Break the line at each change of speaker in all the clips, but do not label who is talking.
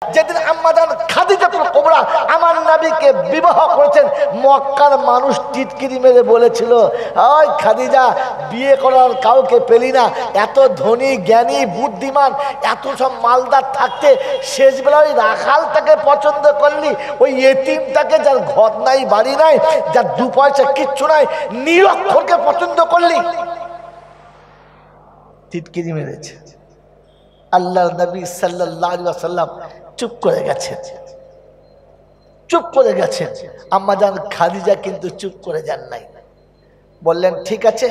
যেদিন আম্মাজান খাদিজাতুল কুবরা আমার নবীকে বিবাহ করেছেন, মক্কার মানুষ টিটকিরি মেরে বলেছিল, ওই খাদিজা বিয়ে করার কাউকে পেলি না, এত ধনী জ্ঞানী বুদ্ধিমান এত সব মালদার থাকতে শেষবেলা ওই রাখালটাকে পছন্দ করলি, ওই এতিমটাকে যার ঘর নাই বাড়ি নাই, যার দু পয়সা কিচ্ছু নাই, নিরক্ষরকে পছন্দ করলি। টিটকিরি মেরেছে। আল্লাহর নবী সাল্লাল্লাহু আলাইহি ওয়াসাল্লাম চুপ করে গেছেন, চুপ করে গেছেন। আম্মাজান খাদিজা কিন্তু চুপ করে যান নাই, বললেন ঠিক আছে,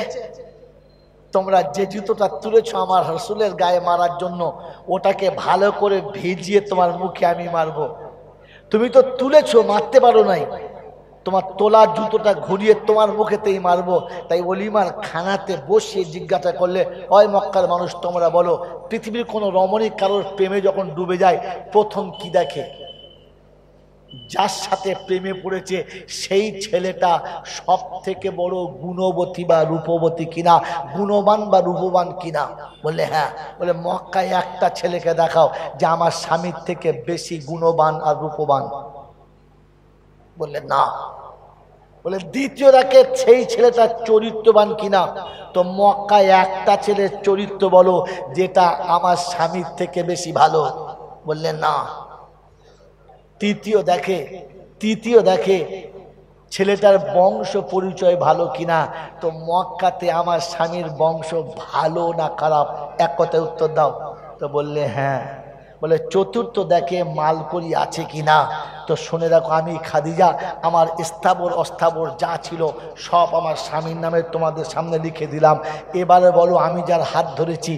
তোমরা যে জুতোটা তুলেছ আমার রাসূলের গায়ে মারার জন্য, ওটাকে ভালো করে ভিজিয়ে তোমার মুখে আমি মারবো। তুমি তো তুলেছো, মারতে পারো নাই, তোমার তোলা জুতোটা ঘুরিয়ে তোমার মুখেতেই মারবো। তাই অলিমার খানাতে বসিয়ে জিজ্ঞাসা করলে, ওই মক্কার মানুষ তোমরা বলো, পৃথিবীর কোনো রমণী কারোর প্রেমে যখন ডুবে যায় প্রথম কি দেখে? যার সাথে প্রেমে পড়েছে সেই ছেলেটা সব থেকে বড় গুণবতী বা রূপবতী কিনা, গুণবান বা রূপবান কিনা। বললে হ্যাঁ। বলে মক্কায় একটা ছেলেকে দেখাও যে আমার স্বামীর থেকে বেশি গুণবান আর রূপবান। বললে না। বলে দ্বিতীয় দেখে সেই ছেলেটা চরিত্রবান কিনা। তো মক্কায় একটা ছেলের চরিত্র বলো যেটা আমার স্বামীর থেকে বেশি ভালো। বললে না। তৃতীয় দেখে ছেলেটার বংশ পরিচয় ভালো কিনা। তো মক্কাতে আমার স্বামীর বংশ ভালো না খারাপ, এক কথায় উত্তর দাও। তো বললে হ্যাঁ। বলে চতুর্থ দেখে মালকড়ি আছে কিনা। তো শুনে রাখো, আমি খাদিজা আমার স্থাবর অস্থাবর যা ছিল সব আমার স্বামীর নামে তোমাদের সামনে লিখে দিলাম। এবারে বলো আমি যার হাত ধরেছি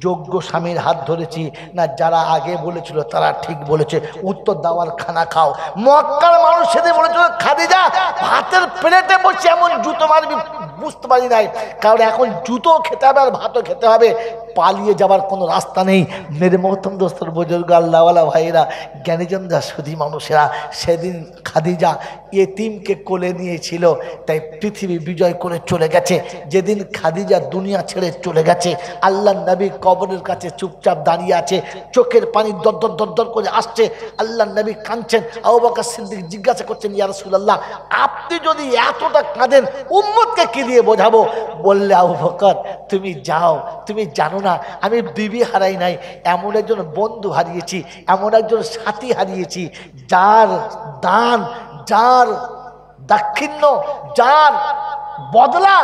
যোগ্য স্বামীর হাত ধরেছি না যারা আগে বলেছিল তারা ঠিক বলেছে? উত্তর দেওয়ার খানা খাও। মক্কার মানুষ সেদিন বলেছিল, খাদিজা ভাতের প্লেটে বসে এমন জুতো মারবি বুঝতে পারি নাই, কারণ এখন জুতো খেতে হবে আর ভাতও খেতে হবে, পালিয়ে যাবার কোনো রাস্তা নেই। মেরে মহতম দোস্তর বুজুর্গ আল্লাহওয়ালা ভাইরা জ্ঞানীজনরা সুধী মানুষেরা, সেদিন খাদিজা এতিমকে কোলে নিয়েছিল, তাই পৃথিবী বিজয় করে চলে গেছে। যেদিন খাদিজা দুনিয়া ছেড়ে চলে গেছে, আল্লাহ নবী কবরের কাছে চুপচাপ দাঁড়িয়ে আছে, চোখের পানি দরদর দরদর করে আসছে। আল্লাহ নবী কাঁদছেন। আবু বকর সিদ্দিক জিজ্ঞাসা করছেন, ইয়া রাসূলুল্লাহ আপনি যদি এতটা কাঁদেন উম্মতকে কি দিয়ে বোঝাবো? বললে আবু বকর তুমি যাও, তুমি জানো না আমি বিবি হারাই নাই, এমন একজন বন্ধু হারিয়েছি, এমন একজন সাথী হারিয়েছি যার দান, যার দাক্ষিণ্য, যার বদলা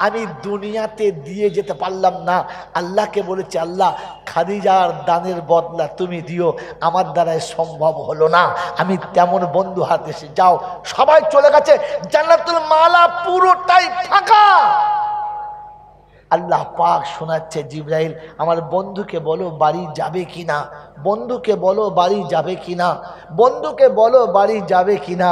আমি দুনিয়াতে দিয়ে যেতে পারলাম না। আল্লাহকে বলেছে, আল্লাহ খাদিজার দানের বদলা তুমি দিও, আমার দ্বারাই সম্ভব হলো না, আমি তেমন বন্ধু হারিয়েছি। যাও। সবাই চলে গেছে, জান্নাতুল মালা পুরোটাই ফাঁকা। আল্লাহ পাক শোনাচ্ছে, জিবরাইল আমার বন্ধুকে বলো বাড়ি যাবে কিনা, বন্ধুকে বলো বাড়ি যাবে কিনা, বন্ধুকে বলো বাড়ি যাবে কিনা।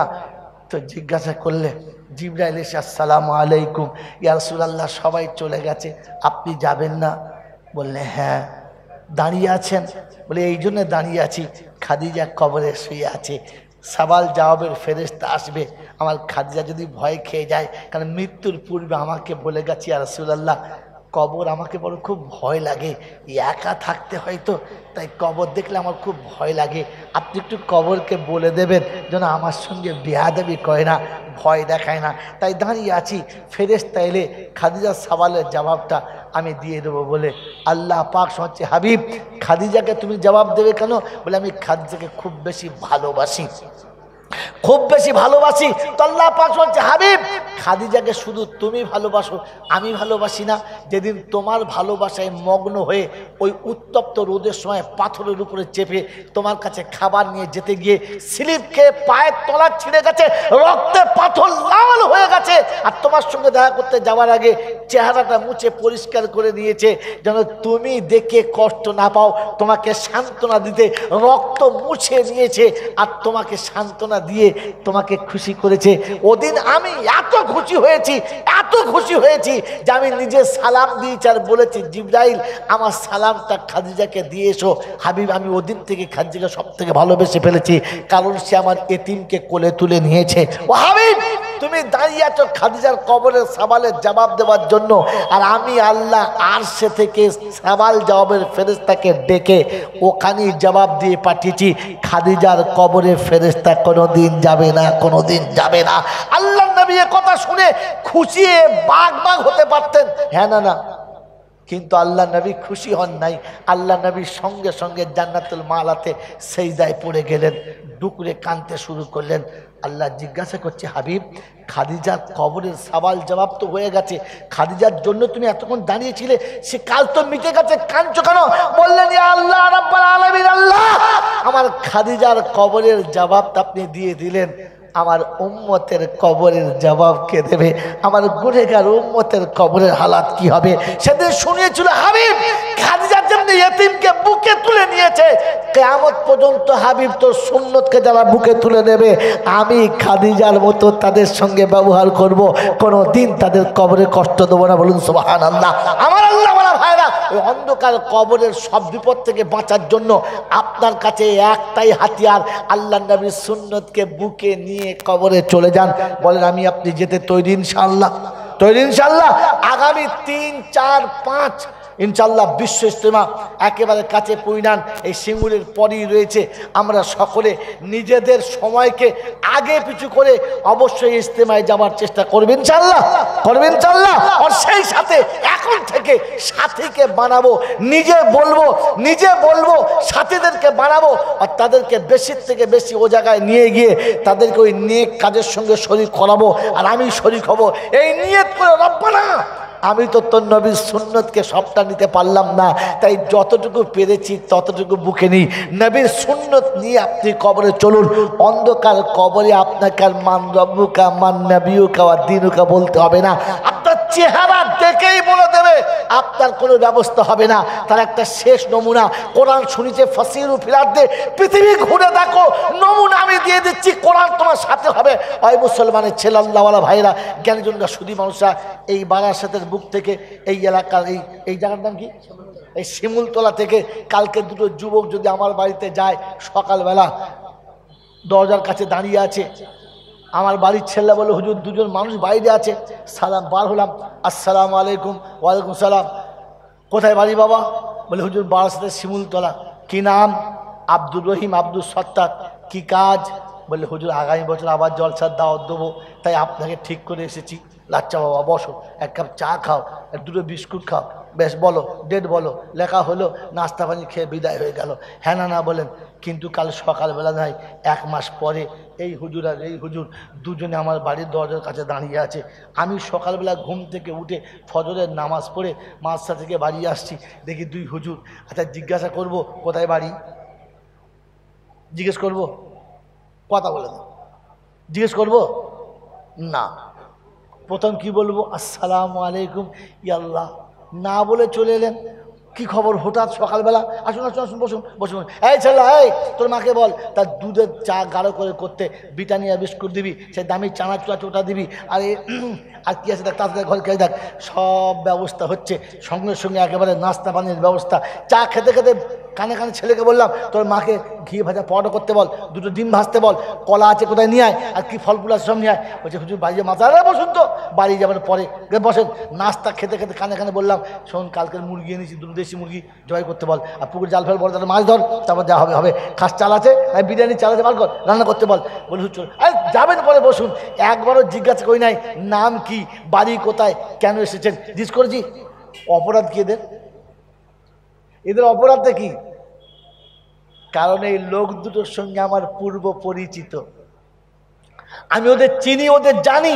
তো জিজ্ঞাসা করলে জিবরাইল এসে, আসসালামু আলাইকুম ইয়া রাসূলুল্লাহ সবাই চলে গেছে, আপনি যাবেন না? বললে হ্যাঁ। দাঁড়িয়ে আছেন? বলে এই জন্য দাঁড়িয়ে আছি, খাদিজা কবরে শুয়ে আছে, সওয়াল জবাবের ফেরেশতা আসবে, আমার খাদিজা যদি ভয় খেয়ে যায়, কারণ মৃত্যুর পূর্বে আমাকে বলে গেছি ইয়া রাসূলুল্লাহ কবর আমাকে বড় খুব ভয় লাগে, একা থাকতে হয়তো, তাই কবর দেখলে আমার খুব ভয় লাগে, আপনি একটু কবরকে বলে দেবেন যেন আমার সঙ্গে বেয়াদবি করে না, ভয় দেখায় না। তাই দাঁড়িয়ে আছি, ফেরেশতা এলে খাদিজার সওয়ালের জবাবটা আমি দিয়ে দেবো। বলে আল্লাহ পাক শোনাচ্ছে, হাবিব খাদিজাকে তুমি জবাব দেবে কেন? বলে আমি খাদিজাকে খুব বেশি ভালোবাসি, খুব বেশি ভালোবাসি। তো আল্লাহ পাক বলছে, হাবিব খাদিজাকে শুধু তুমি ভালোবাসো, আমি ভালোবাসি না। যেদিন তোমার ভালোবাসায় মগ্ন হয়ে ওই উত্তপ্ত রোদের সময় পাথরের উপরে চেপে তোমার কাছে খাবার নিয়ে যেতে গিয়ে স্লিপ খেয়ে পায়ের তলা ছিঁড়ে গেছে, রক্তে পাথর লাল হয়ে গেছে, আর তোমার সঙ্গে দেখা করতে যাওয়ার আগে চেহারাটা মুছে পরিষ্কার করে দিয়েছে যেন তুমি দেখে কষ্ট না পাও, তোমাকে সান্ত্বনা দিতে রক্ত মুছে নিয়েছে আর তোমাকে সান্ত্বনা দিয়ে তোমাকে খুশি করেছে। ওদিন আমি এত খুশি হয়েছি, এত খুশি হয়েছি যে আমি নিজে সালাম দিয়েছি আর বলেছি, জিবরাইল আমার সালামটা খাদিজাকে দিয়ে এসো। হাবিব আমি ওদিন থেকে খাদিজাকে সব থেকে ভালোবেসে ফেলেছি, কারণ সে আমার এতিমকে কোলে তুলে নিয়েছে। ও হাবিব তুমি দাঁড়িয়ে আছো খাদিজার কবরের সওয়ালের জবাব দেওয়ার জন্য, আর আমি আল্লাহ আরশে থেকে সওয়াল জবাবের ফেরেশতাকে ডেকে ওখানে জবাব দিয়ে পাঠিয়েছি। খাদিজার কবরে ফেরেশতা কোনোদিন যাবে না, কোনোদিন যাবে না। আল্লাহ নবী এ কথা শুনে খুশি বাগ বাগ হতে পারতেন, হ্যাঁ না না, কিন্তু আল্লাহ নবী খুশি হন নাই। আল্লাহ নবী সঙ্গে সঙ্গে জান্নাতুল মালাতে সেজদায় পড়ে গেলেন, ডুকরে কাঁদতে শুরু করলেন। আল্লাহ জিজ্ঞাসা করছে, হাবিব, খাদিজার কবরের সওয়াল জবাব তো হয়ে গেছে, খাদিজার জন্য তুমি এতক্ষণ দাঁড়িয়েছিলে, সে কাল তো মিটে গেছে, কাঁদছো কেন? বললেন, ইয়া আল্লাহ রাব্বুল আলামিন, আল্লাহ আমার খাদিজার কবরের জবাবটা আপনি দিয়ে দিলেন, আমার উম্মতের কবরের জবাব কে দেবে? আমার গুনেহগার উম্মতের কবরের হালাত কি হবে? সেদিন শুনিয়েছিল হাবিব, খাদিজা যেমনি ইয়েতিমকে বুকে তুলে নিয়েছে, কিয়ামত পর্যন্ত হাবিব তোর সুন্নতকে যারা বুকে তুলে নেবে, আমি খাদিজার মতো তাদের সঙ্গে ব্যবহার করব, কোনো দিন তাদের কবরে কষ্ট দেবো না। বলুন সুবহানাল্লাহ। আমার আল্লাহ বলা ভাইরা, ওই অন্ধকার কবরের সব বিপদ থেকে বাঁচার জন্য আপনার কাছে একটাই হাতিয়ার, আল্লাহ নবীর সুন্নতকে বুকে নিয়ে কবরে চলে যান। বলেন, আমি আপনি যেতে তৈরি ইনশাআল্লাহ? তৈরি ইনশাআল্লাহ? আগামী 3, 4, 5 ইনশাআল্লাহ বিশ্ব ইজতেমা একেবারে কাছে পরিণাম, এই সিঙ্গুরের পরই রয়েছে। আমরা সকলে নিজেদের সময়কে আগে পিছু করে অবশ্যই ইজতেমায় যাওয়ার চেষ্টা করবেন ইনশাআল্লাহ, করবেন ইনশাআল্লাহ। আর সেই সাথে এখন থেকে সাথীকে বানাবো, নিজে বলবো সাথীদেরকে বানাবো, আর তাদেরকে বেশি থেকে বেশি ও জায়গায় নিয়ে গিয়ে তাদেরকে ওই নেক কাজের সঙ্গে শরীক করাবো, আর আমি শরীক হব। এই নিয়ত করে, রব্বানা আমি তো তোর নবীর সুন্নতকে সবটা নিতে পারলাম না, তাই যতটুকু পেরেছি ততটুকু বুকে নিই। নবীর সুন্নত নিয়ে আপনি কবরে চলুন। অন্ধকার কবরে আপনাকে আর মান রব্বুকা মান নবিয়ুকা ওয়া দীনুকা বলতে হবে না, আপনার চেহারা দেখেই বলে দেবে, আপনার কোনো ব্যবস্থা হবে না। তার একটা শেষ নমুনা কোরআন শুনিছে, ফাসিরু ফিল আরদি, পৃথিবী ঘুরে দেখো, নমুনা আমি দিয়ে দিচ্ছি, কোরআন তোমার সাথে হবে। ওই মুসলমানের ছেলে আল্লাহওয়ালা ভাইরা, জ্ঞানীজনরা, সুধী মানুষরা, এই বারাসাতের বুক থেকে, এই এলাকার এই জায়গার নাম কি, এই শিমুলতলা থেকে কালকে দুটো যুবক যদি আমার বাড়িতে যায়, সকালবেলা দরজার কাছে দাঁড়িয়ে আছে, আমার বাড়ির ছেলে বলে, হুজুর দুজন মানুষ বাইরে আছে, সালাম বার হলাম, আসসালামু আলাইকুম। ওয়ালাইকুম সালাম। কোথায় বাড়ি বাবা? বলে, হুজুর বারাসাতের শিমুলতলা। কি নাম? আব্দুর রহিম, আব্দুল সত্তার। কি কাজ? বললে, হুজুর আগামী বছর আবার জলসার দাওয়াত দেবো, তাই আপনাকে ঠিক করে এসেছি। আচ্ছা বাবা বসো, এক কাপ চা খাও, দুটো বিস্কুট খাও, বেশ বলো, ডেট বলো। লেখা হলো, নাস্তা পানি খেয়ে বিদায় হয়ে গেল। হ্যাঁ না না বলেন। কিন্তু কাল সকালবেলা নয়, 1 মাস পরে এই হুজুর আর এই হুজুর দুজনে আমার বাড়ির দরজার কাছে দাঁড়িয়ে আছে। আমি সকালবেলা ঘুম থেকে উঠে ফজরের নামাজ পড়ে মাদ্রাসা থেকে বাড়ি আসছি, দেখি 2 হুজুর। আচ্ছা জিজ্ঞাসা করব কোথায় বাড়ি? জিজ্ঞেস করব? কথা বলে দাও। জিজ্ঞেস করব না। প্রথম কি বলবো? আসসালামু আলাইকুম। ইয়াল্লাহ, না বলে চলে এলেন। কি খবর হঠাৎ সকালবেলা? আসুন আসুন আসুন, বসুন বসুন। এই ছেলে, এই তোর মাকে বল তার দুধের চা গাঢ় করে করতে, ব্রিটানিয়া বিস্কুট দিবি, সে দামি চানাচুরা চোটা দিবি, আর কি আছে দেখ, তাড়াতাড়ি ঘর খেয়ে দেখ। সব ব্যবস্থা হচ্ছে, সঙ্গে সঙ্গে একেবারে নাস্তা পানির ব্যবস্থা। চা খেতে খেতে কানে কানে ছেলেকে বললাম, তোর মাকে ঘি ভাজা পরোটা করতে বল, 2টো ডিম ভাজতে বল, কলা আছে কোথায় নিয়ে আয়, আর কি ফলগুলো আছে সব নিয়ে আয়। বলছে, হুজুর বাড়িতে মাথা বসুন তো, বাড়ি যাবেন পরে বসেন। নাস্তা খেতে খেতে কানে কানে বললাম, শোন কালকের মুরগি এনেছি, 2 দেশি মুরগি জবাই করতে বল, আর পুকুর জাল ফেল বল, তাহলে মাছ ধর, তারপর যা হবে হবে। খাস চাল আছে, বিরিয়ানি চাল আছে, বার কর, রান্না করতে বল। বলি, হুজুর যাবেন পরে বসুন। একবারও জিজ্ঞাসা করি নাই নাম কি, বাড়ি কোথায়, কেন এসেছেন, জিজ্ঞেস করেছি। অপরাধ কি এদের অপরাধটা কি? কারণ এই লোক দুটোর সঙ্গে আমার পূর্ব পরিচিত, আমি ওদের চিনি, ওদের জানি,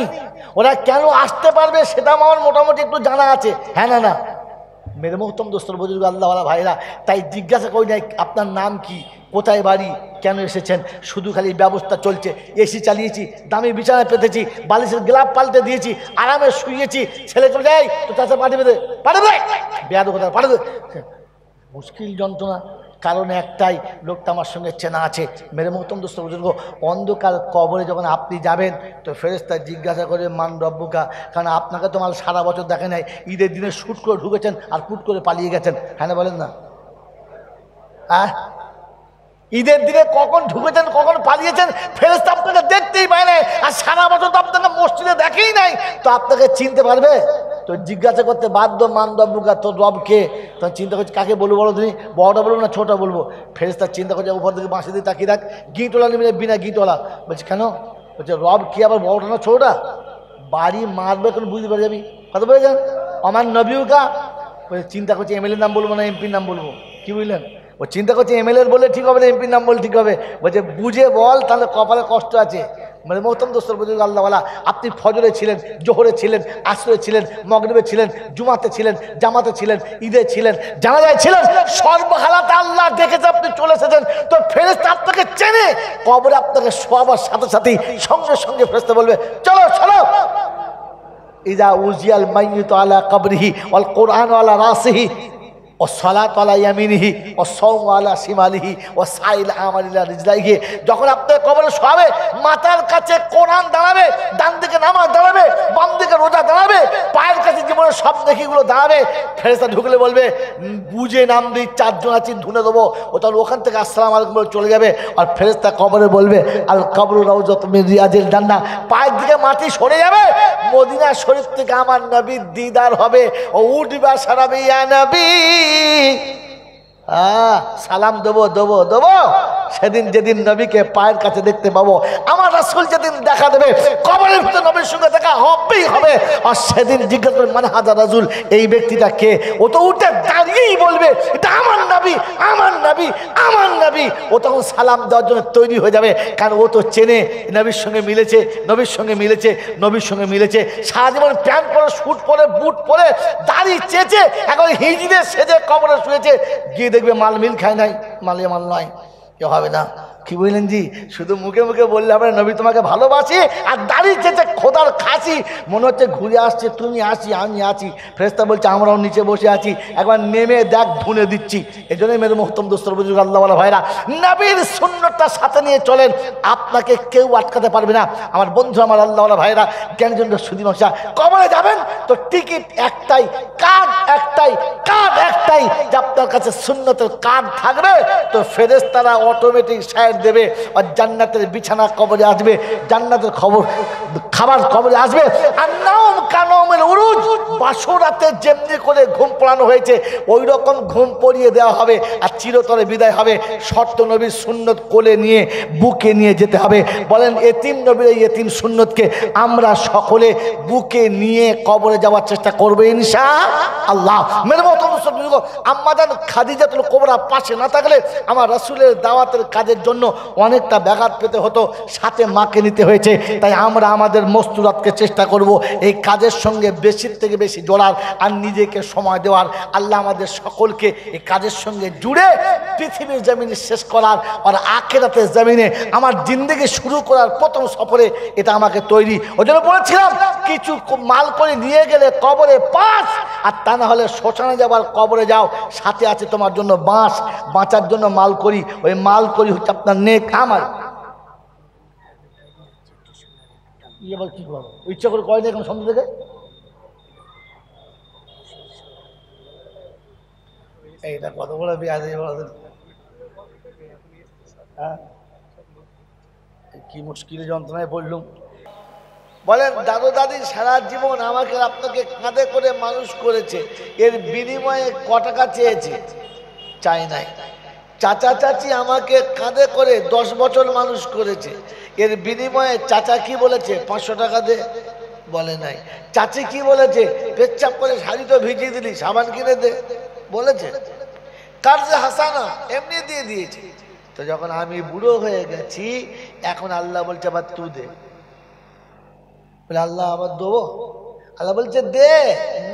ওরা কেন আসতে পারবে সেটা আমার মোটামুটি একটু জানা আছে। হ্যাঁ না না মেরে মোহতম দোস্তর বুজুর্গ আল্লাহওয়ালা ভাইরা, তাই জিজ্ঞাসা করি নাই আপনার নাম কি, কোথায় বাড়ি, কেন এসেছেন। শুধু খালি ব্যবস্থা চলছে, এসি চালিয়েছি, দামি বিছানায় পেতেছি, বালিশের গ্লাভ পাল্টে দিয়েছি, আরামে শুয়েছি। ছেলেকে যাই তো তার সাথে পাঠাবে বেয়াদ কোথায় পাঠাবে, মুশকিল যন্ত্রণা। কারণ একটাই, লোকটা আমার সঙ্গে চেনা আছে। মেরে মোহতম দোস্ত বুজুর্গ, অন্ধকার কবরে যখন আপনি যাবেন তো ফেরেশতা জিজ্ঞাসা করে মান রব্বুকা, কারণ আপনাকে তো মাল সারা বছর দেখে নাই, ঈদের দিনে শ্যুট করে ঢুকেছেন আর পুট করে পালিয়ে গেছেন। হ্যাঁ না বলেন না? ঈদের দিনে কখন ঢুকেছেন কখন পালিয়েছেন ফেরেশতা আপনাকে দেখতেই পায় না, আর সারা বছর তো আপনাকে মসজিদে দেখেই নাই, তো আপনাকে চিনতে পারবে? তো জিজ্ঞাসা করতে বাধ্য, মানদব্বুকা তোর রব কে? তখন চিন্তা করছি কাকে বলবো বলো তুমি, বড়টা বলবো না ছোটটা বলবো? ফেরেশতা চিন্তা করছে উপর থেকে বাঁশি দিয়ে তাকিয়ে রাখ, গিঁটওয়ালা নিবি বিনা গিঁটওয়ালা? বলছে কেন? বলছে রব কি আবার বড়টা না ছোটটা? বাড়ি মারবে কোনো বুঝতে পারে যাবি, কথা বলেছেন আমার নবীকা? বলছে চিন্তা করছি এমএলএর নাম বলবো না এমপির নাম বলবো, কি বুঝলেন? ও চিন্তা করছে এমএলএর বলে ঠিক হবে না এমপির নাম বলে ঠিক হবে। বলছে বুঝে বল, তাহলে কপালে কষ্ট আছে। মানে মোহতম দোস্তর বুঝুক আল্লাহওয়ালা, আপনি ফজরে ছিলেন, জোহরে ছিলেন, আসরে ছিলেন, মগরিবে ছিলেন, জুমাতে ছিলেন, জামাতে ছিলেন, ঈদে ছিলেন, জানাজায় ছিলেন, সর্বহালাতে আল্লাহ দেখেছে আপনি চলে এসেছেন। তো ফেরেশতা আপনাকে চেনে, কবরে আপনাকে শোয়াবার সাথে সাথেই সঙ্গে সঙ্গে ফেরেশতা বলবে চলো চলো। ইজা উজিয়াল মাইয়িতু আলা কবরিহি ওয়াল কুরআনু আলা রাসিহি ওয়াসসালাতু আলা ইয়ামিনিহি ওয়াসসাওমু আলা শিমালিহি ওয়াসাইল আমালিলা রিজলাইহি, যখন আপনার কবরে শোয়াবে মাথার কাছে কোরআন দাঁড়াবে, ডান দিকে নামাজ দাঁড়াবে, বাম দিকে রোজা দাঁড়াবে, পায়ের কাছে জীবনের সব নেকিগুলো দাঁড়াবে। ফেরেশতা ঢুকলে বলবে বুঝে নামবি, চারজন আছি ধুনে দেবো। ও তাহলে ওখান থেকে আসসালামু আলাইকুম বলে চলে যাবে। আর ফেরেশতা কবরে বলবে আল কবরু রাউযাতুম মিন রিয়াজিল জান্নাহ, পায়ের দিকে মাটি সরে যাবে, মদিনা শরীফ থেকে আমার নবীর দিদার হবে। ও উঠবা সারাবি ইয়া নবী, সালাম দেবো দেবো দেবো। সেদিন যেদিন নবীকে পায়ের কাছে দেখতে পাবো, আমার রাসূল যেদিন দেখা দেবে, কবরের ভিতরে নবীর সঙ্গে দেখা হবেই হবে। আর সেদিন জিজ্ঞাসা করবে মান হাযা রাসূল, এই ব্যক্তিটা কে? ও তো উঠে দাঁড়িয়েই বলবে এটা আমার নবী, আমার নবী, আমার নবী। ও তখন সালাম দেওয়ার জন্য তৈরি হয়ে যাবে, কারণ ও তো চেনে নবীর সঙ্গে মিলেছে, নবীর সঙ্গে মিলেছে, নবীর সঙ্গে মিলেছে। সারা জীবন প্যান্ট পরে, স্যুট পরে, বুট পরে, দাড়ি চেঁচে, এখন হিজড়ে সেজে কবরে শুয়েছে, গিয়ে দেখবে মাল মিল খায় নাই, মালে মাল নয়, কেউ হবে না। কি বললেন জি? শুধু মুখে মুখে বললে আমরা নবী তোমাকে ভালোবাসি, আর দাড়ি চেঁচে খোদার খাসি মনে হচ্ছে ঘুরে আসছে, তুমি আসি আমি আছি। ফেরেশতা বলছে আমরাও নিচে বসে আছি, একবার নেমে দেখ ধুনে দিচ্ছি। এই জন্যই মেরে মোহতম দোস্তর বুজুর্গ আল্লাহওয়ালা ভাইরা, নবীর সুন্নতটা সাথে নিয়ে চলেন, আপনাকে কেউ আটকাতে পারবে না। আমার বন্ধু, আমার আল্লাহওয়ালা ভাইরা, জ্ঞানজন্য সুদী মশা, কবরে যাবেন তো টিকিট একটাই, কার্ড একটাই, কার্ড একটাই, যে আপনার কাছে সুন্নতের কার্ড থাকবে তো ফেরেশতারা অটোমেটিক সাইড দেবে, আর জান্নাতের বিছানা কবরে আসবে, জান্নাতের খাবার কবরে আসবে। আর নাম কানমের উরুজ, বাসরাতে যেমনি করে ঘুম পড়ানো হয়েছে ওই রকম ঘুম পড়িয়ে দেওয়া হবে, আর চিরতরে বিদায় হবে। শর্ত নবীর সুন্নত কোলে নিয়ে, বুকে নিয়ে যেতে হবে। বলেন এতিম নবীর এই এতিম সুন্নতকে আমরা সকলে বুকে নিয়ে কবরে যাওয়ার চেষ্টা করবো ইনশাআল্লাহ। মেরে মতো আম্মাজান খাদিজাতুল কুবরা পাশে না থাকলে আমার রাসূলের দাওয়াতের কাজের জন্য অনেকটা ব্যাঘাত পেতে হতো, সাথে মাকে নিতে হয়েছে। তাই আমরা আমাদের মস্তুরাতকে চেষ্টা করব এই কাজের সঙ্গে বেশির থেকে বেশি জোড়ার, আর নিজেকে সময় দেওয়ার। আল্লাহ আমাদের সকলকে এই কাজের সঙ্গে জুড়ে পৃথিবীর জমিনে শেষ করার, আর আখিরাতের জমিনে আমার জিন্দেগি শুরু করার প্রথম সফরে এটা আমাকে তৈরি। ওই জন্য বলেছিলাম কিছু মাল করে নিয়ে গেলে কবরে পাস, আর তা না হলে শ্মশানে যাবার কবরে যাও, সাথে আছে তোমার জন্য বাঁশ, বাঁচার জন্য মাল করি। ওই মাল করি হচ্ছে আপনার নেক আমার। এবার কি করবো, ইচ্ছা করে কয় না এখন সন্ধ্যা থেকে। এইটা কত বড় পেঁয়াজ, কি মুশকিল যন্ত্রণায় পড়লুম। বলেন দাদু দাদি সারা জীবন আমাকে আপনাকে কাঁধে করে মানুষ করেছে, এর বিনিময়ে ক টাকা চেয়েছে? চাই নাই। চাচা চাচি আমাকে কাঁধে করে 10 বছর মানুষ করেছে, এর বিনিময়ে চাচা কি বলেছে? 500 টাকা দে, বলে নাই। চাচি কি বলেছে? পেচ্ছাপ করে শাড়ি তো ভিজিয়ে দিলি, সাবান কিনে দে, বলেছে? কার্জে হাসানা এমনি দিয়ে দিয়েছে। তো যখন আমি বুড়ো হয়ে গেছি, এখন আল্লাহ বলছে আবার তুই দে। বলে আল্লাহ আবার দেবো? আল্লাহ বলছে দে,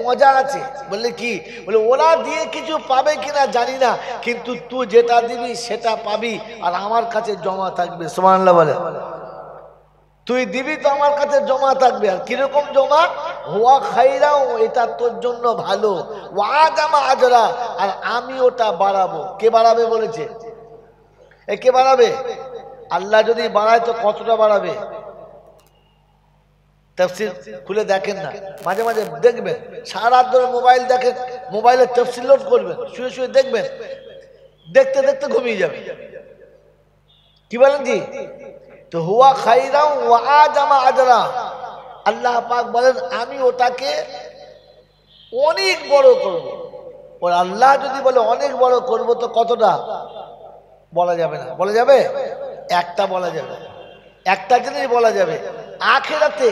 মজা আছে। বললে কি? বলে ওরা দিয়ে কিছু পাবে কিনা জানি না, কিন্তু তুই যেটা দিবি সেটা পাবি, আর আমার কাছে জমা থাকবে। সুবহানাল্লাহ বলে। তুই দিবি তো আমার কাছে জমা থাকবে। আর কিরকম জমা? হুয়া খাইরাও, এটা তোর জন্য ভালো, ওয়া জামা আজরা, আর আমি ওটা বাড়াবো। কে বাড়াবে বলেছে? কে বাড়াবে? আল্লাহ যদি বাড়ায় তো কতটা বাড়াবে? তাফসীর খুলে দেখেন না, মাঝে মাঝে দেখবেন, সারা রাত ধরে মোবাইল দেখেন, মোবাইলে তাফসীর লোড করবেন, শুয়ে শুয়ে দেখবেন, দেখতে দেখতে ঘুমিয়ে যাবে। কি বলেন জি? তো হুয়া খাইরাম ওয়া আজামা আজরা, আল্লাহ পাক বলেন আমি ওটাকে অনেক বড় করব। ওর আল্লাহ যদি বলে অনেক বড় করব, তো কতটা বলা যাবে না। বলা যাবে? একটা বলা যাবে, একটা জিনিস বলা যাবে। আখিরাতে,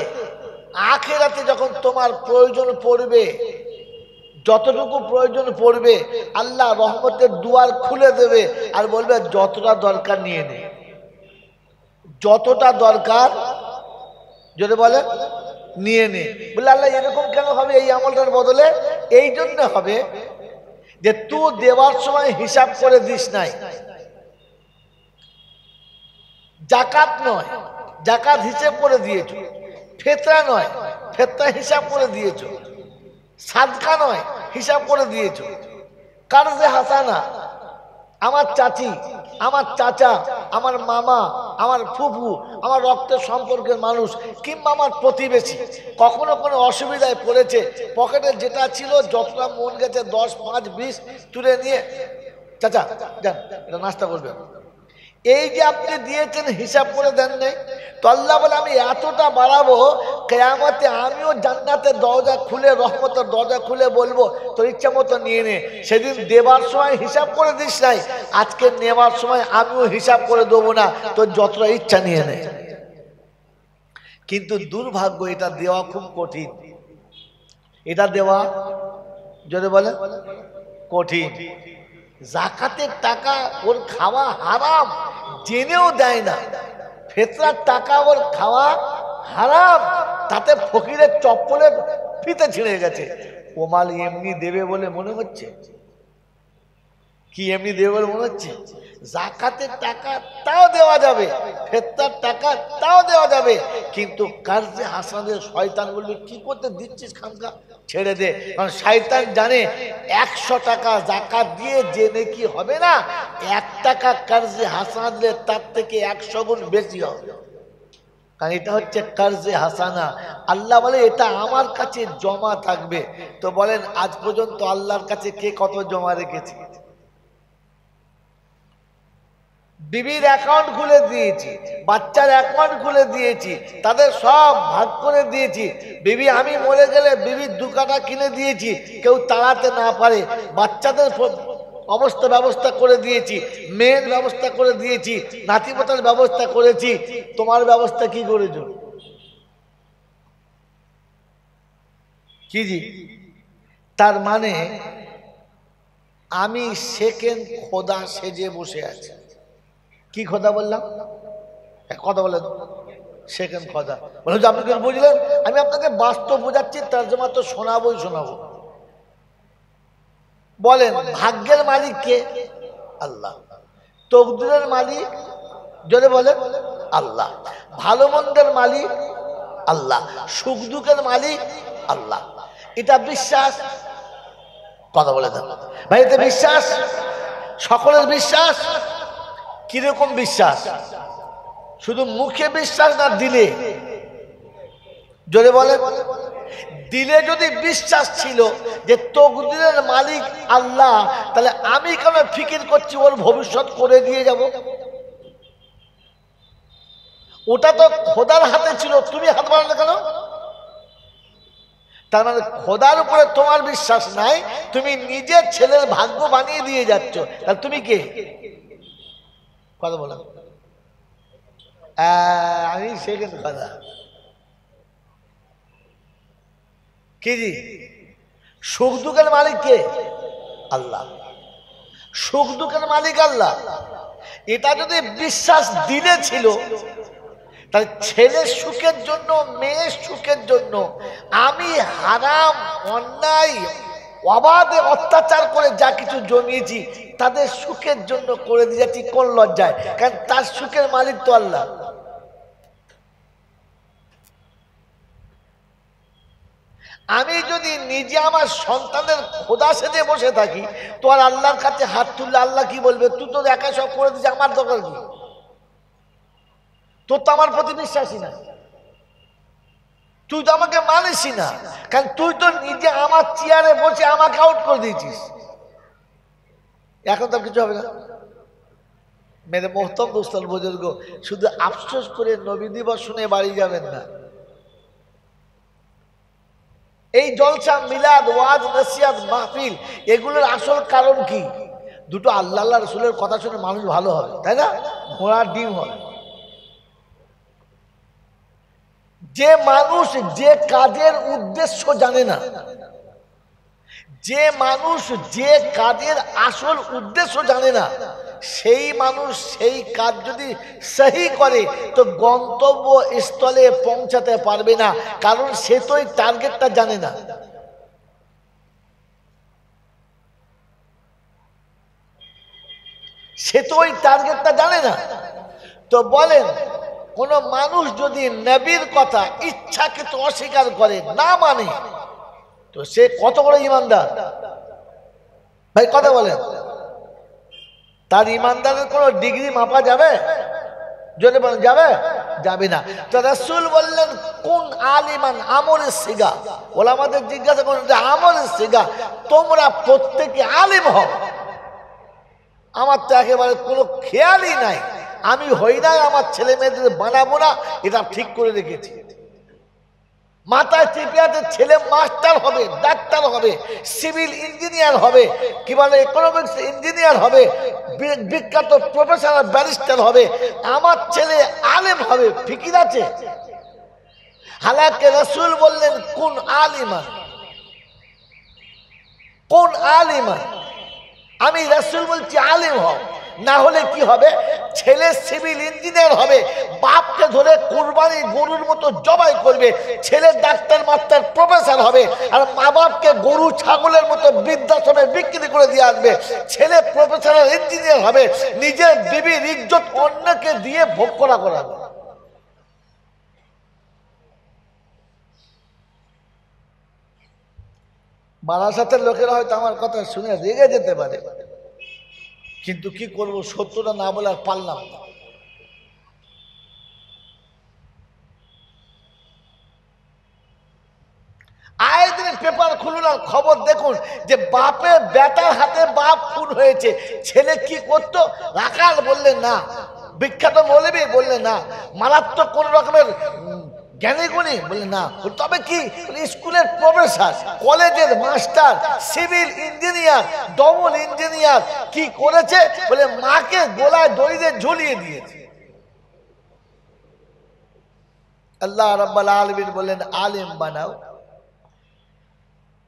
আখিরাতে যখন তোমার প্রয়োজন পড়বে, যতটুকু প্রয়োজন পড়বে, আল্লাহ রহমতের দুয়ার খুলে দেবে আর বলবে যতটা দরকার নিয়ে নে, যতটা দরকার যদি বলে নিয়ে নে। বলে আল্লাহ এরকম কেন হবে? এই আমলটার বদলে এই জন্য হবে যে তুই দেওয়ার সময় হিসাব করে দিস নাই। জাকাত নয়, জাকাত হিসাব করে দিয়েছ। ফিতরা নয়, ফিতরা হিসাব করে দিয়েছ। সাদকা নয়, হিসাব করে দিয়েছ। কারজে হাসানা, আমার চাচি, আমার চাচা, আমার মামা, আমার ফুফু, আমার রক্তের সম্পর্কের মানুষ, কিংবা আমার প্রতিবেশী কখনো কোনো অসুবিধায় পড়েছে, পকেটে যেটা ছিল যতটা মন গেছে 10, 5, 20 তুলে নিয়ে, চাচা যান এটা নাস্তা করবেন, এই যে আপনি দিয়েছেন হিসাব করে দেন নাই, তো আল্লাহ বলে আমি এতটা বাড়াবো, কিয়ামতে আমিও জান্নাতের দরজা খুলে, রহমতের দরজা খুলে বলবো তোর ইচ্ছা মতো নিয়ে নে। সেদিন দেবার সময় হিসাব করে দিস নাই, আজকে নেবার সময় আমিও হিসাব করে দেবো না, তোর যতটা ইচ্ছা নিয়ে নে। কিন্তু দুর্ভাগ্য, এটা দেওয়া খুব কঠিন। এটা দেওয়া যদি বলে কঠিন। জাকাতের টাকা ওর খাওয়া হারাম, জেনেও দেয় না। ফিতরার টাকা ওর খাওয়া হারাম, তাতে ফকিরের চপ্পলের ফিতে ছিঁড়ে গেছে। ও মাল এমনি দেবে বলে মনে হচ্ছে? কি এমনি দেবে বলে মনে হচ্ছে? জাকাতের টাকা তাও দেওয়া যাবে, ফিতরার টাকা তাও দেওয়া যাবে, কিন্তু কার্জে হাসানের শয়তান বলবে কি করতে দিচ্ছিস খামকা, ছেড়ে দে। কারণ শয়তান জানে 100 টাকা জাকাত দিয়ে যে নেকি হবে না, 1 টাকা কার্জে হাসানা দিলে তার থেকে 100 গুণ বেশি হবে। কারণ এটা হচ্ছে কার্জে হাসানা। আল্লাহ বলে এটা আমার কাছে জমা থাকবে। তো বলেন আজ পর্যন্ত আল্লাহর কাছে কে কত জমা রেখেছে? বিবির অ্যাকাউন্ট খুলে দিয়েছি, বাচ্চার অ্যাকাউন্ট খুলে দিয়েছি, তাদের সব ভাগ করে দিয়েছি। বিবি আমি মরে গেলে বিবির 2 কাঠা কিনে দিয়েছি, কেউ তাড়াতে না পারে। বাচ্চাদের অবস্থা ব্যবস্থা করে দিয়েছি, মেয়ের ব্যবস্থা করে দিয়েছি, নাতিপোতার ব্যবস্থা করেছি। তোমার ব্যবস্থা কি করেছো? কি জি? তার মানে আমি সেকেন্ড খোদা সেজে বসে আছি। কি খোদা বললাম? কথা বলে সেকেন্ড খোদা বলে যে আপনি বুঝলেন, আমি আপনাকে বাস্তব বোঝাচ্ছি, তর্জমা তো শোনাবোই শোনাবো। বলেন ভাগ্যের মালিক কে? আল্লাহ। তকদিরের মালিক যদি বলেন আল্লাহ। ভালো মন্দের মালিক আল্লাহ। সুখ দুঃখের মালিক আল্লাহ। এটা বিশ্বাস? কথা বলে দেন ভাই, এটা বিশ্বাস? সকলের বিশ্বাস? কিরকম বিশ্বাস? শুধু মুখে বিশ্বাস না দিলে? জোরে বলে। দিলে যদি বিশ্বাস ছিল যে তকদিরের মালিক আল্লাহ, তাহলে আমি কেন ফিকির করছি ওর ভবিষ্যৎ করে দিয়ে যাব? ওটা তো খোদার হাতে ছিল, তুমি হাত বাড়ালে কেন? তার মানে খোদার উপরে তোমার বিশ্বাস নাই, তুমি নিজের ছেলের ভাগ্য বানিয়ে দিয়ে যাচ্ছ। তাহলে তুমি কে? কথা বলো। আমি সেকেন্ড কথা। কি জি? সুখ দুঃখের মালিক কে? আল্লাহ। সুখ দুঃখের মালিক আল্লাহ। এটা যদি বিশ্বাস দিলে ছিল, তাহলে ছেলের সুখের জন্য, মেয়ের সুখের জন্য আমি হারাম, অন্যায়, অবাধে অত্যাচার করে যা কিছু জমিয়েছি তাদের সুখের জন্য করে দিয়ে যাচ্ছি কোন লজ্জায়? কারণ তার সুখের মালিক তো আল্লাহ। আমি যদি নিজে আমার সন্তানের খোদা সেজে বসে থাকি, তো আর আল্লাহর কাছে হাত তুললে আল্লাহ কি বলবে? তুই তো একা সব করে দিচ্ছিস, আমার দরকার কি? তোর তো আমার প্রতি বিশ্বাসী না, তুই তো আমাকে মানিসই না, কারণ তুই তো নিজে আমার চেয়ারে বসে আমাকে আউট করে দিয়েছিস। এখন তো কিছু হবে না। মেরে মোহতম দোস্তর বুজুর্গ, শুধু আফসোস করে নবী দিবস শুনে বাড়ি যাবেন না। এই জলসা, মিলাদ, ওয়াজ, নসিহত, মাহফিল, এগুলোর আসল কারণ কি? দুটো আল্লাহ আল্লাহ রসুলের কথা শুনে মানুষ ভালো হবে, তাই না? ঘোড়ার ডিম হবে। যে মানুষ যে কাজের উদ্দেশ্য জানে না, যে মানুষ যে কাজের আসল উদ্দেশ্য জানে না, সেই মানুষ সেই কাজ যদি সহি করে তো গন্তব্য স্থলে পৌঁছাতে পারবে না, কারণ সে তো এই টার্গেটটা জানে না। সে তো ওই টার্গেটটা জানে না। তো বলেন, কোন মানুষ যদি নবীর কথা ইচ্ছাকৃত অস্বীকার করে, না মানে, তো সে কত বড় ঈমানদার ভাই, কথা বলেন। তার ঈমানদারের কোন ডিগ্রি মাপা যাবে? যদি বলেন যাবে, যাবে না। তো রাসূল বললেন কোন আলিমান আমলের সিগা। ওলামাদের জিজ্ঞাসা করেন যে আমলের সিগা, তোমরা প্রত্যেকে আলিম হও। আমার তো একেবারে কোনো খেয়ালই নাই, আমি হই নাই, আমার ছেলে মেয়েদের বানাবো না, এটা ঠিক করে রেখেছি। মাথায় চেপে আছে ছেলে মাস্টার হবে, ডাক্তার হবে, সিভিল ইঞ্জিনিয়ার হবে, কি বলে ইকোনমিক্স ইঞ্জিনিয়ার হবে, বিখ্যাত প্রফেসর ব্যারিস্টার হবে, আমার ছেলে আলেম হবে, ফিকির আছে? হালাকে রাসূল বললেন কোন আলিমান, কোন আলিমান। আমি রাসূল বলছি আলিম হও, না হলে কি হবে? ছেলে সিভিল ইঞ্জিনিয়ার হবে, বাপকে ধরে কুরবানি গরুর মতো জবাই করবে, ছেলে ডাক্তার মাস্টার প্রফেসর হবে, আর মা বাপকে গরু ছাগলের মতো বৃদ্ধাশ্রমে বিক্রি করে দিয়ে আসবে। ছেলে প্রফেসর ইঞ্জিনিয়ার হবে, নিজের বিবির ইজ্জত অন্যকে দিয়ে ভোগ করাবে। বারাসাতের লোকেরা হয়তো আমার কথা শুনে রেগে যেতে পারে, কিন্তু কি করব, সত্যটা না বলে আর পারলাম না। আয় দিনে পেপার খুলুন আর খবর দেখুন যে বাপের বেটার হাতে বাপ খুন হয়েছে। ছেলে কি করতো? রাখাল বললেন না, বিখ্যাত মৌলবী বললেন না, মারাত্মক কোন রকমের জ্ঞানী গুণী বলে না, তবে কি স্কুলের প্রফেসর, কলেজের master, civil engineer, double engineer, কি করেছে বলে মাকে গলায় দড়ি দিয়ে ঝুলিয়ে দিয়েছে। আল্লাহ রাব্বুল আলামিন বললেন আলেম বানাও।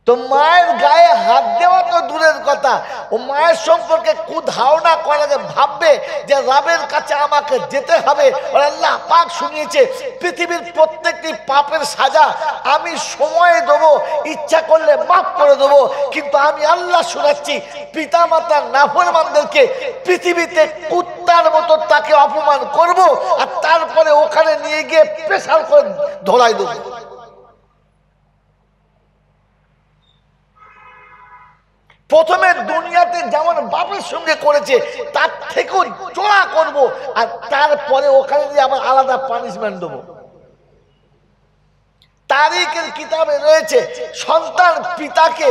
তো মায়ের গায়ে হাত দেওয়া তো দূরের কথা, ও মায়ের সম্পর্কে কুধারণা করে যে ভাববে যে রবের কাছে আমাকে যেতে হবে। আল্লাহ পাক শুনিয়েছে পৃথিবীর প্রত্যেকটি পাপের সাজা আমি সময় দেবো, ইচ্ছা করলে মাফ করে দেবো, কিন্তু আমি আল্লাহ শোনাচ্ছি পিতা মাতার নাফরমানদেরকে পৃথিবীতে কুত্তার মতো তাকে অপমান করব, আর তারপরে ওখানে নিয়ে গিয়ে প্রেসার করে ধরাই দেবো। প্রথমে দুনিয়াতে যেমন বাপের সঙ্গে করেছে তার থেকেও চড়া করব, আর তারপরে ওখানে দিয়ে আবার আলাদা পানিশমেন্ট দেবো। তারিখের কিতাবে রয়েছে সন্তান পিতাকে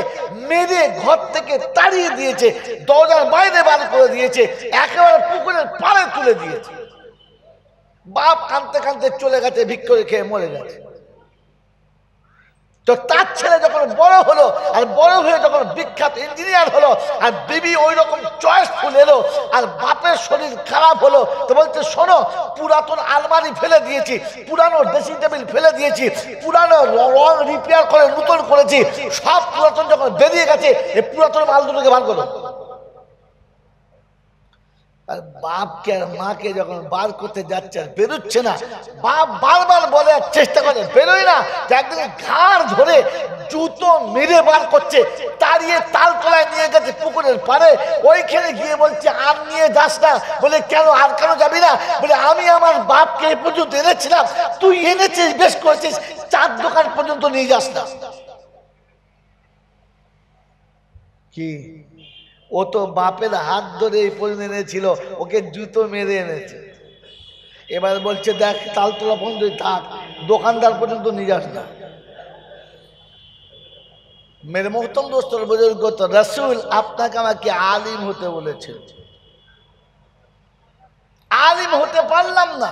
মেরে ঘর থেকে তাড়িয়ে দিয়েছে, দরজার বাইরে বার করে দিয়েছে, একেবারে পুকুরের পাড়ে তুলে দিয়েছে। বাপ কাঁদতে কাঁদতে চলে গেছে, ভিক্ষে খেয়ে মরে গেছে। তো তার ছেলে যখন বড় হলো, আর বড় হয়ে যখন বিখ্যাত ইঞ্জিনিয়ার হলো, আর বিবি ওই রকম চয়েসফুল এলো, আর বাপের শরীর খারাপ হলো, তো বলছে শোনো, পুরাতন আলমারি ফেলে দিয়েছি, পুরানো ড্রেসিং টেবিল ফেলে দিয়েছি, পুরানো রং রিপেয়ার করে নতুন করেছি, সব পুরাতন যখন বেরিয়ে গেছে, এই পুরাতন মাল দুটোকে বার করো। আর বাপকে আর মাকে যখন বার করতে যাচ্ছে আর বেরোচ্ছে না, বাপ বারবার বলে চেষ্টা করে বেরোয় না, একদিন ঘাড় ধরে জুতো মেরে বার করছে, তাড়িয়ে তালতলায় নিয়ে গেছে পুকুরের পাড়ে। ওইখানে গিয়ে বলছে আর নিয়ে যাস না। বলে কেন, আর কেন যাবি না? বলে আমি আমার বাপকে এ পর্যন্ত এনেছিলাম, তুই এনেছিস বেশ করেছিস, চার দোকান পর্যন্ত নিয়ে যাস না। কি ও তো বাপের হাত ধরে এই পর্যন্ত এনেছিল, ওকে জুতো মেরে এনেছে। এবার বলছে দেখ তালতলা পর্যন্ত থাক, দোকানদার পর্যন্ত নিয়ে যাস না। মেরে মোহতম দোস্তর বুজুর্গ, তো রাসূল আপনাকে আমাকে আলিম হতে বলেছেন। আলিম হতে পারলাম না,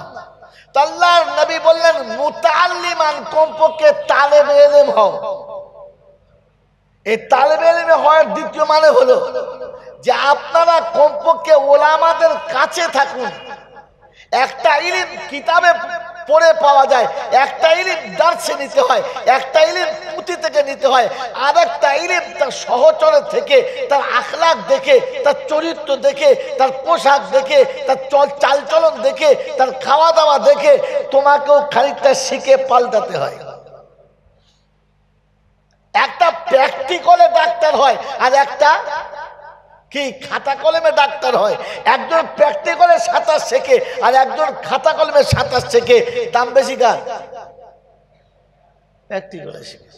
তো আল্লাহর নবী বললেন মুতাআল্লিমান, কমপক্ষে তালেবে ইলম হও। এই তালেবে ইলম হওয়ার দ্বিতীয় মানে হলো যে আপনারা কমপক্ষে ওলামাদের কাছে থাকুন। একটা ইলম কিতাবে পড়ে পাওয়া যায়, একটা ইলম দার্সে নিতে হয়, একটা ইলম পুঁথি থেকে নিতে হয়, আর একটা ইলম তার সহচরের থেকে, তার আখলাক দেখে, তার চরিত্র দেখে, তার পোশাক দেখে, তার চালচলন দেখে, তার খাওয়া দাওয়া দেখে তোমাকেও খানিকটা শিখে পাল্টাতে হয়। একটা প্র্যাকটিক্যালে ডাক্তার হয় আর একটা কি খাতা কলমে ডাক্তার হয়। একজন প্র্যাকটিক্যালে সাঁতার শেখে আর একজন খাতা কলমে সাঁতার শেখে, দাম বেশি কার? প্র্যাকটিক্যালে শিখে।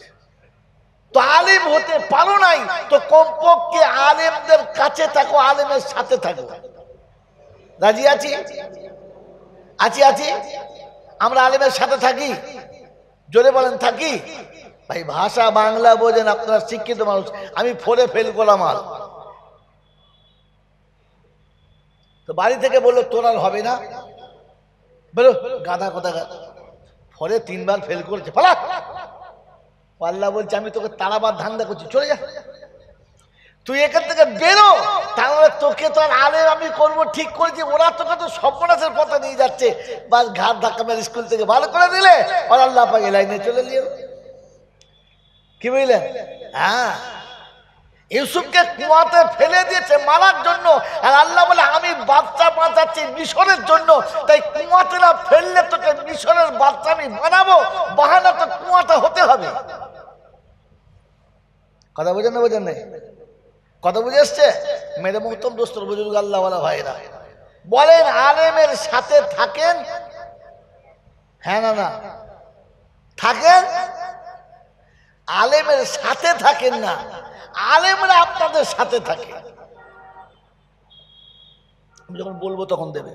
তো আলিম হতে পারো নাই তো কমপক্ষে আলেমদের কাছে থাকো, আলেমের সাথে থাকো। রাজি আছি? আছি আছি। আমরা আলেমের সাথে থাকি, জোরে বলেন থাকি। ভাই ভাষা বাংলা বোঝেন, আপনারা শিক্ষিত মানুষ, আমি ফোরে ফেল করলাম। আর তো বাড়ি থেকে বললো তোর আর হবে না, বলো গাধা কথা, ফলে 3 বার ফেল করেছে, ফলা। আল্লাহ বলছে আমি তোকে তাড়াবার ধান্দা করছি, চলে যা, তুই এখান থেকে বেরো, তাহলে তোকে তো আর আলেম আমি করবো ঠিক করেছি। ওরা তোকে তো সর্বনাশের পথে নিয়ে যাচ্ছে, বাস ঘাট ধাক্কা মেরে স্কুল থেকে ভালো করে দিলে, আর আল্লাহ পাকে লাইনে চলে নিয়ে। কি বুঝলেন? হ্যাঁ, ইউসুফকে কুয়াতে ফেলে দিয়েছে মারার জন্য, আর আল্লাহ বলে আমি বাচ্চা বাঁচাচ্ছি মিশরের জন্য, তাই কুয়াতে না ফেললে তোকে মিশরের বাচ্চা আমি বানাবো, বাহানা তো কুয়াটা হতে হবে। কথা বুঝেন না? বোঝেন না? কথা বুঝে এসছে? মেরে মোহতম দোস্তর বুজুর্গ আল্লাহওয়ালা ভাইরা বলেন আলেমের সাথে থাকেন, হ্যাঁ না না থাকেন, আলেমের সাথে থাকেন না, আলেমরা আপনাদের সাথে থাকে। আমি যখন বলবো তখন দেবে।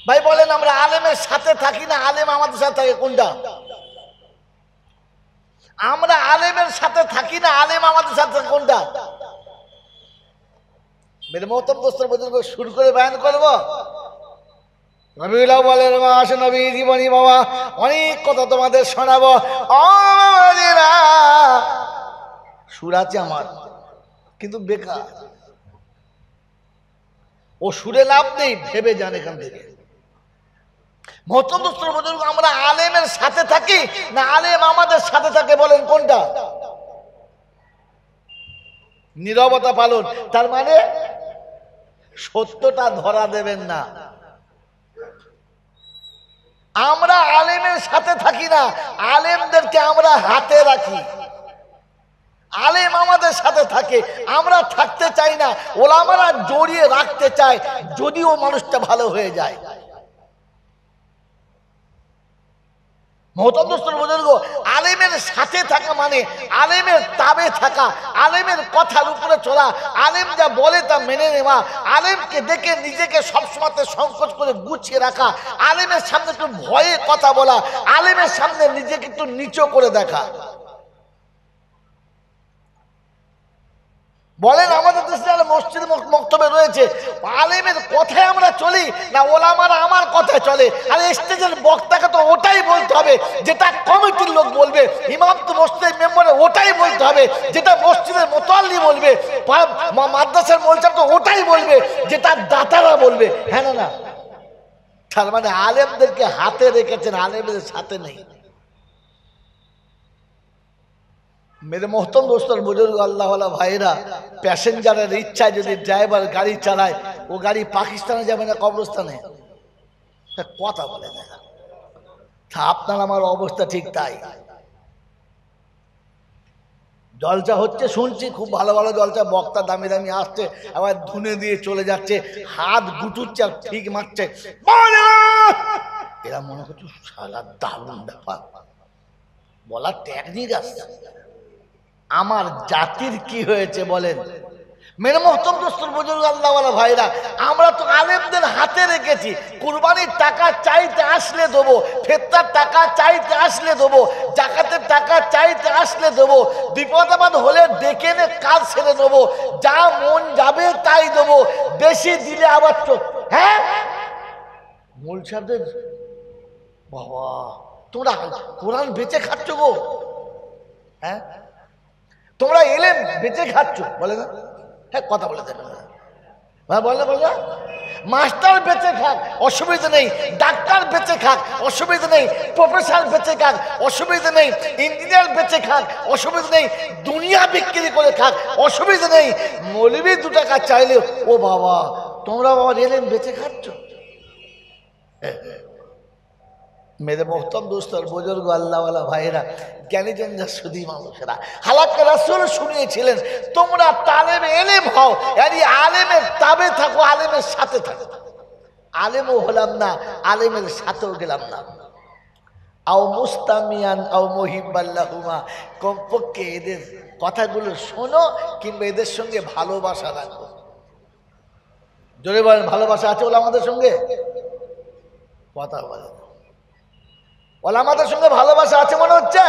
ভাই বলেন আমরা আলেমের সাথে থাকি না আলেম আমাদের সাথে থাকে? কোনটা? আমরা আলেমের সাথে থাকি না আলেম আমাদের সাথে থাকে? কোনটা? মেরে মোহতম দোস্তর বুজুর্গ শুরু করে বয়ান করবো। নবীল আউয়ালের মাস, নবী জীবনী বাবা, অনেক কথা তোমাদের শোনাবো। সুর আছে আমার, কিন্তু বেকার, ও সুরে লাভ নেই, ভেবে যান এখান থেকে। আমরা আলেমের সাথে থাকি না আলেম আমাদের সাথে থাকে? বলেন কোনটা? নীরবতা পালন, তার মানে সত্যটা ধরা দেবেন না। আমরা আলেমের সাথে থাকি না, আলেমদেরকে আমরা হাতে রাখি। আলেম আমাদের সাথে থাকে, আমরা থাকতে চাই না, ওলামারা জড়িয়ে রাখতে চায়, যদিও মানুষটা ভালো হয়ে যায়। আলেমের সাথে থাকা মানে আলেমের তাবে থাকা, আলেমের কথার উপরে চলা, আলেম যা বলে তা মেনে নেওয়া, আলেমকে দেখে নিজেকে সবসময় সংকোচ করে গুছিয়ে রাখা, আলেমের সামনে একটু ভয়ে কথা বলা, আলেমের সামনে নিজেকে একটু নিচু করে দেখা। বলেন আমাদের দেশে মসজিদ মক্তবে রয়েছে, আলেমের কথায় আমরা চলি না ওলামারা আমার কথায় চলে? আর স্টেজের বক্তাকে তো ওটাই বলতে হবে যেটা কমিটির লোক বলবে, ইমাম তো মসজিদের মেম্বারে ওটাই বলতে হবে যেটা মসজিদের মোতাল্লি বলবে, মাদ্রাসার মোলচার তো ওটাই বলবে যেটা দাতারা বলবে, হ্যাঁ না না? তার মানে আলেমদেরকে হাতে রেখেছেন, আলেমদের সাথে নেই। মেরে মোহতম দোস্তর বুজুর্গ আল্লাহওয়ালা ভাইরা, প্যাসেঞ্জারের ইচ্ছায় যদি ড্রাইভার গাড়ি চালায়, ও গাড়ি পাকিস্তানে যাবে না কবরস্থানে? কথা বলে না। আপনার আমার অবস্থা ঠিক তাই। জলসা হচ্ছে শুনছি, খুব ভালো ভালো জলসা, বক্তা দামি দামি আসছে, আবার ধুনে দিয়ে চলে যাচ্ছে, হাত গুটুচ্ছে আর ঠিক মারছে, এরা মনে করছে সারা দারুণ ব্যাপার, বলার টেকনিক আসছে। আমার জাতির কি হয়েছে বলেন? মেরে মোহতম দোস্তর বুজুর্গ আল্লাহওয়ালা ভাইরা, আমরা তো আলেমদের হাতে রেখেছি। কুরবানির টাকা চাইতে আসলে দেবো, ফেতরার টাকা চাইতে আসলে দেবো, জাকাতের টাকা চাইতে আসলে দেবো, বিপদ আপদ হলে ডেকে নে কাজ সেরে নেবো, যা মন যাবে তাই দেবো, বেশি দিলে আবার চোখ, হ্যাঁ মূল সাহেবদের বাবা, তোমরা কোরআন বেঁচে খাচ্ছ গো, হ্যাঁ তোমরা এলেম বেঁচে খাচ্ছ, বলে না? হ্যাঁ কথা বলে দেবে, বলে বলে মাস্টার বেঁচে খাক অসুবিধা নেই, ডাক্তার বেঁচে খাক অসুবিধা নেই, প্রফেসর বেঁচে খাক অসুবিধা নেই, ইঞ্জিনিয়ার বেঁচে খাক অসুবিধা নেই, দুনিয়া বিক্রি করে খাক অসুবিধা নেই, মৌলবি 2 টাকা চাইলে ও বাবা তোমরা বাবা এলেম বেঁচে খাচ্ছ। মেরে মোহতম দোস্তর বুজুর্গ আল্লাহওয়ালা ভাইরা জ্ঞানীজন সুদী মানুষেরা, হালাক রাসূল শুনিয়েছিলেন তোমরা তালেবে এলেম হও, আরে আলেমের তাবে থাকো, আলেমের সাথে থাকো। আলেমও হলাম না, আলেমের সাথেও গেলাম না। আও মুস্তামিয়ান আও মুহিব্বাল্লাহুমা, কমপক্ষে এদের কথাগুলো শোনো কিংবা এদের সঙ্গে ভালোবাসা রাখো। জোরে বলেন ভালোবাসা আছে ওলা আমাদের সঙ্গে? কথা বলে ওলা আমাদের সঙ্গে ভালোবাসা আছে মনে হচ্ছে?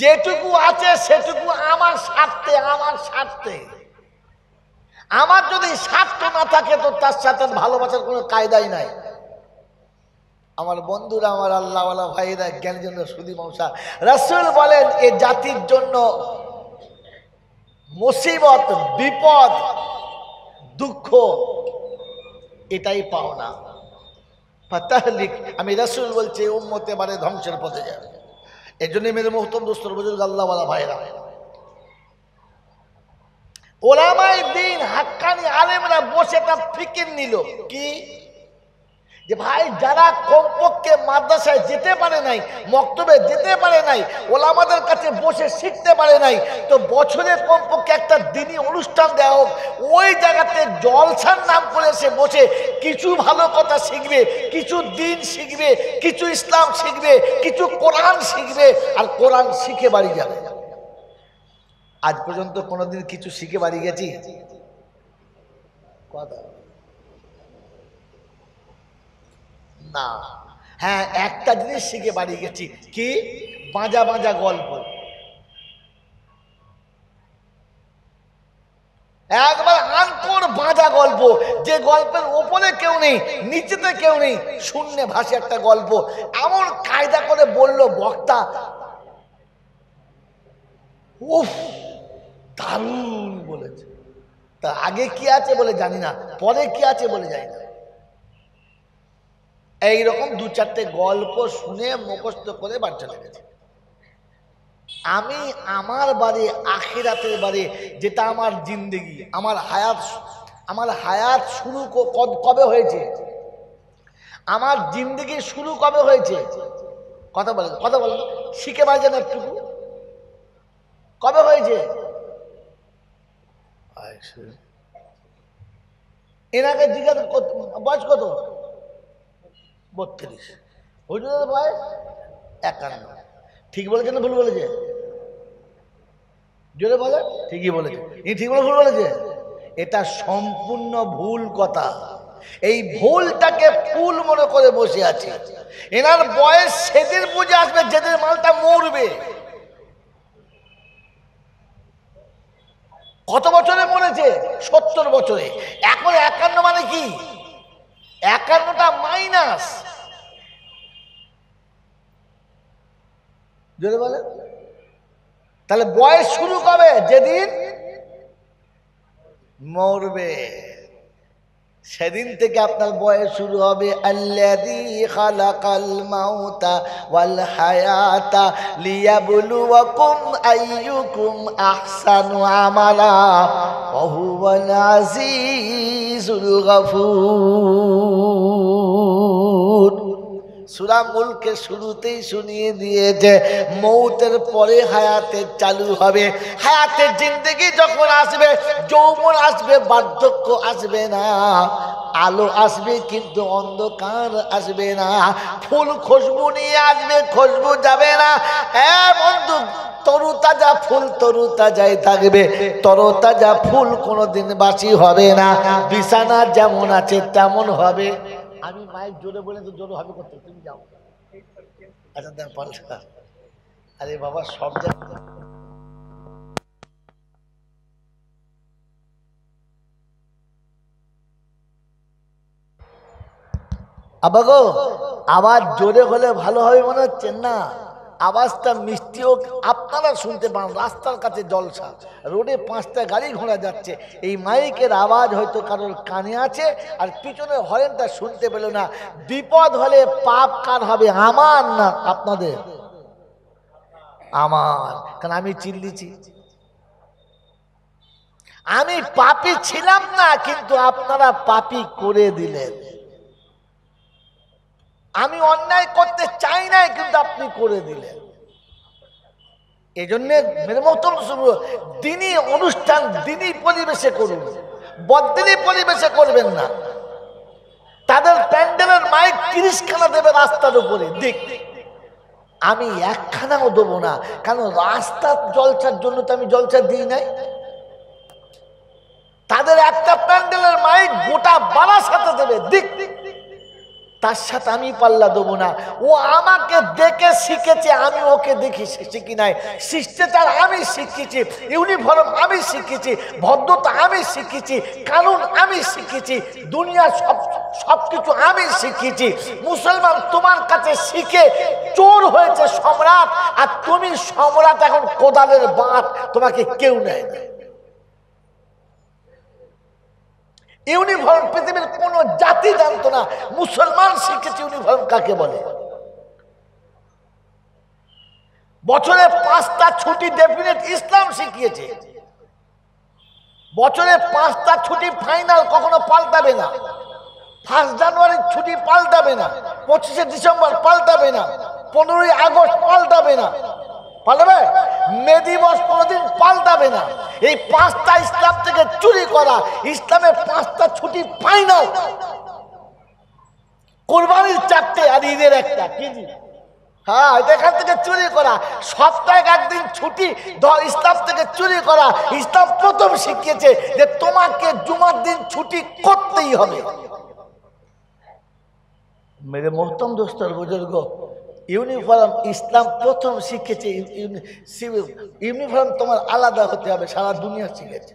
যেটুকু আছে সেটুকু আমার স্বার্থে, আমার স্বার্থে। আমার যদি স্বার্থ না থাকে তো তার সাথে ভালোবাসার কোনো কায়দাই নাই। আমার বন্ধুরা, আমার আল্লাহওয়ালা ভাইরা, জ্ঞানীজন সুদী মৌসা, রাসূল বলেন এ জাতির জন্য মুসিবত, বিপদ, দুঃখ এটাই পাও না। ফাতাহলিক, আমি রাসূল বলছি উম্মত এবারে ধ্বংসের পথে যাবে। এই জন্য মেরে মুহতম দোস্তর বুজুর্গ আল্লাহওয়ালা ভাইরা, ওলামায়ে দ্বীন হাক্কানি আলেমরা বসে একটা ফিকির নিল কি, যে ভাই যারা কমপক্ষে মাদ্রাসায় যেতে পারে নাই, মক্তবে যেতে পারে নাই, ওলামাদের কাছে বসে শিখতে পারে নাই, তো বছরে কমপক্ষে একটা দিনই অনুষ্ঠান দেওয়া হোক, ওই জায়গাতে জলসার নাম করে সে বসে কিছু ভালো কথা শিখবে, কিছু দিন শিখবে, কিছু ইসলাম শিখবে, কিছু কোরআন শিখবে, আর কোরআন শিখে বাড়ি যাবে। আজ পর্যন্ত কোনোদিন কিছু শিখে বাড়ি গেছি? কথা না। হ্যাঁ একটা জিনিস শিখে বাড়ি গেছি, কি? বাঁজা বাঁজা গল্প। একবার আনকোর বাঁজা গল্প, যে গল্পের ওপরে কেউ নেই, নিচেতে কেউ নেই, শূন্যে ভাসে একটা গল্প। এমন কায়দা করে বলল বক্তা, উফ দারুণ বলেছে। তা আগে কি আছে বলে জানি না, পরে কি আছে বলে জানি না। এইরকম 2-4টে গল্প শুনে মুখস্থ করে বাড়ি চলে গেছে। আমি আমার বাড়ি, আখিরাতের বাড়ি, যেটা আমার জিন্দেগি, আমার হায়াত শুরু কবে হয়েছে, আমার জিন্দেগি শুরু কবে হয়েছে? কথা বলেন, কথা বলেন, শিখে বাড়ি যান একটু। কবে হয়েছে? এনাকে জিজ্ঞাসা, বয়স কত? 32। হুজুরের বয়স 51। ঠিক বলেছে না ভুল বলেছে? জোরে বলে ঠিকই বলেছে। ঠিক বলে ভুল বলেছে? এটা সম্পূর্ণ ভুল কথা। এই ভুলটাকে ফুল মনে করে বসে আছে। এনার বয়স সেদিন বুঝে আসবে যেদিন মালটা মরবে। কত বছরে মরেছে? 70 বছরে। এখন 51 মানে কি? 51টা মাইনাস। জোরে বলে। তাহলে বয়স শুরু কবে? যেদিন মরবে সেদিন থেকে আপনার বয়স শুরু হবে। আল্লাযী খালাকাল মাউতা ওয়াল হায়াতা লিয়াবলুয়াকুম আইয়ুকুম আহসানু আমালা ওয়া হুয়াল আজিজুল গফুর। সূরা মুলকে শুরুতেই শুনিয়ে দিয়েছে মৌতের পরে হায়াতের চালু হবে। হায়াতের জিন্দেগি যখন আসবে, যৌবন আসবে, বার্ধক্য আসবে না, আলো আসবে কিন্তু অন্ধকার আসবে না, ফুল খুশবু নিয়ে আসবে, খুশবু যাবে না। বন্ধু, তরুতাজা ফুল তরুতাজাই থাকবে, তরতাজা ফুল কোনোদিন বাসি হবে না। বিছানা যেমন আছে তেমন হবে। আমি মাইক জোরে বলে তো জোরে হবে কত, তুমি যাও। আচ্ছা দেখ পাল্টা। আরে বাবা সব জায়গায় আব্বা গো, আওয়াজ জোরে হলে ভালো হবে মনে হচ্ছে না, আওয়াজটা মিষ্টিও আপনারা শুনতে পান। রাস্তার কাছে জলসা, রোডে 5টা গাড়ি ঘোড়া যাচ্ছে, এই মাইকের আওয়াজ হয়তো কারোর কানে আছে আর পিছনের হরেনটা শুনতে পেল না। বিপদ হলে পাপ কার হবে? আমার না আপনাদের? আমার। কারণ আমি চিল্লিছি, আমি পাপী ছিলাম না, কিন্তু আপনারা পাপী করে দিলেন। আমি অন্যায় করতে চাই নাই, কিন্তু আপনি করে দিলেন। এই জন্য মেরে মহতরম দিনী অনুষ্ঠান দিনী পরিবেশে করুন, বদ্দিনী পরিবেশে করবেন না। তাদের প্যান্ডেলের মাইক 30খানা দেবে রাস্তার উপরে, দেখ আমি 1খানাও দেবো না। কারণ রাস্তার জলসার জন্য তো আমি জলসা দিই নাই। তাদের একটা প্যান্ডেলের মাইক গোটা বারাসাতে দেবে, দেখ তার সাথে আমি পাল্লা দেবো না। ও আমাকে দেখে শিখেছে, আমি ওকে দেখি শিখি নাই। শিষ্টাচার আমি শিখেছি, ইউনিফর্ম আমি শিখেছি, ভদ্রতা আমি শিখেছি, কানুন আমি শিখেছি, দুনিয়া সবকিছু আমি শিখেছি। মুসলমান তোমার কাছে শিখে চোর হয়েছে সম্রাট, আর তুমি সম্রাট এখন কোদালের বাঁট, তোমাকে কেউ নেয় না। ইউনিফর্ম পৃথিবীর কোন জাতি জানতো না, মুসলমান শিখেছে ইউনিফর্ম কাকে বলে। বছরে 5টা ছুটি ডেফিনেট ইসলাম শিখিয়েছে। বছরে 5টা ছুটি ফাইনাল, কখনো পাল্টাবে না। 1 জানুয়ারির ছুটি পাল্টাবে না, 25শে ডিসেম্বর পাল্টাবে না, 15ই আগস্ট পাল্টাবে না, পাল্টাবে? মে দিবস কোনোদিন পাল্টাবে না। এই 5টা ইসলাম থেকে চুরি করা। ইসলামের 5টা ছুটি ফাইনাল, কোরবানির 4টে আর ঈদের 1টা। কি জি? হ্যাঁ, এটা এখান থেকে চুরি করা। সপ্তাহে 1 দিন ছুটি ইসলাম থেকে চুরি করা। ইসলাম প্রথম শিখিয়েছে যে তোমাকে জুমার দিন ছুটি করতেই হবে। মেরে মোহতরম দোস্তর বুজুর্গ, ইউনিফর্ম ইসলাম প্রথম শিখেছে। ইউনিফর্ম তোমার আলাদা হতে হবে, সারা দুনিয়া শিখেছে।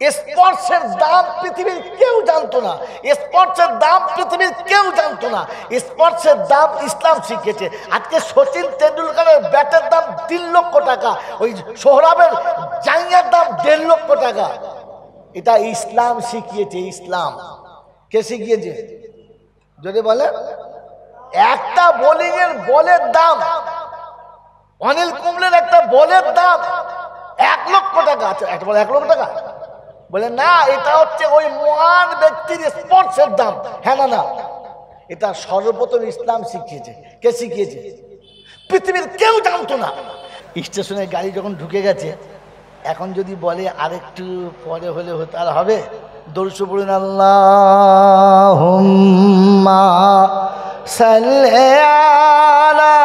স্পোর্টসের দাম পৃথিবীর কেউ জানতো না, স্পোর্টসের দাম পৃথিবীর কেউ জানতো না। স্পোর্টসের দাম ইসলাম শিখেছে। আজকে সচিন তেন্ডুলকারের ব্যাটের দাম 3 লক্ষ টাকা, ওই সোহরাবের জাঙ্গিয়ার দাম 1.5 লক্ষ টাকা। এটা ইসলাম শিখিয়েছে। ইসলাম কে শিখিয়েছে? যদি বলে একটা বোলিং এর বলের দাম, অনিল কুম্বলের একটা বলের দাম 1 লক্ষ টাকা। আচ্ছা, একটা বলে 1 লক্ষ টাকা? বলে না, এটা হচ্ছে ওই মহান ব্যক্তির স্পোর্টসের দাম। হ্যাঁ না না, এটা সর্বপ্রথম ইসলাম শিখিয়েছে। কে শিখিয়েছে? পৃথিবীর কেউ জানতো না। স্টেশনে গাড়ি যখন ঢুকে গেছে, এখন যদি বলে আরেকটু পরে হলে হতে আর হবে? দরুদ পড়ুন, আল্লাহুম্মা সাল্লি আলা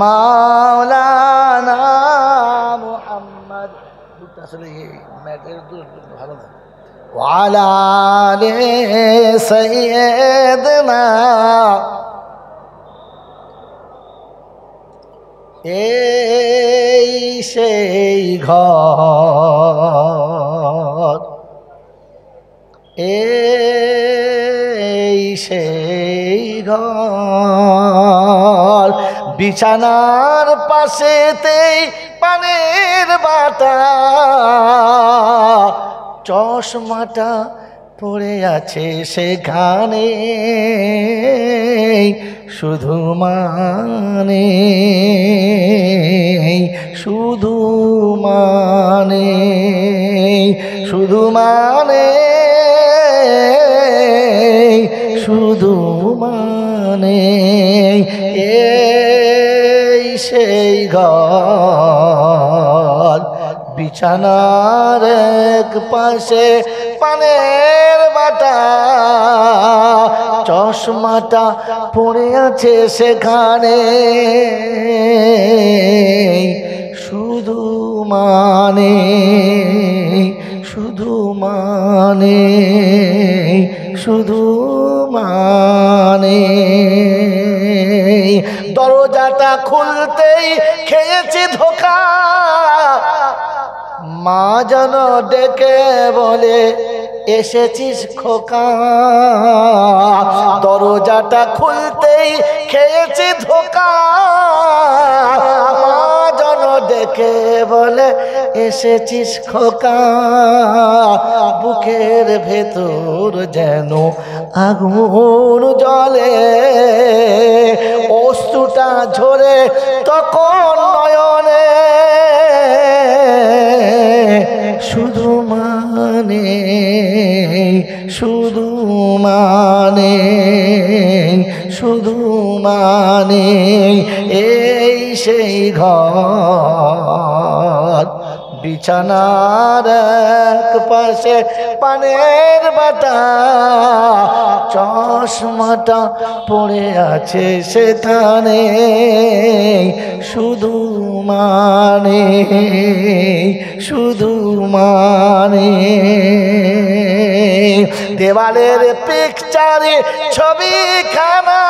মাওলানা মুহাম্মদ। আসলে এই ম্যাটের ভালো না। ওয়ালা আলি সাইয়্যিদিনা, এই সেই ঘর, এই সেই ঘর, বিছানার পাশেতেই পানের বাটা, চশমাটা পড়ে আছে সেখানে, শুধু মানে, শুধু মানে, শুধু মানে, শুধু মানে, এই সেই ঘর, বিছানার এক পাশে পানের বাটা, চশমাটা পড়ে আছে সেখানে, শুধু মানে, শুধু মানে, শুধু মানে। দরজাটা খুলতেই খেয়েছি ধোকা, মা যেন ডেকে বলে এসেছিস খোকা, দরজাটা খুলতেই খেয়েছি ধোকা। মা জন ডেকে বলে এসেছিস খোকা, বুকের ভেতর যেন আগুন জ্বলে, অশ্রুটা ঝরে তখন নয়নে, শুধু মানে শুধু মানে শুধু মানে এই সেই ঘর, বিছানার এক পাশে পানের বাটা, চশমাটা পড়ে আছে সেখানে, শুধু মানে শুধু মানে। দেওয়ালের পিকচারে ছবিখানা,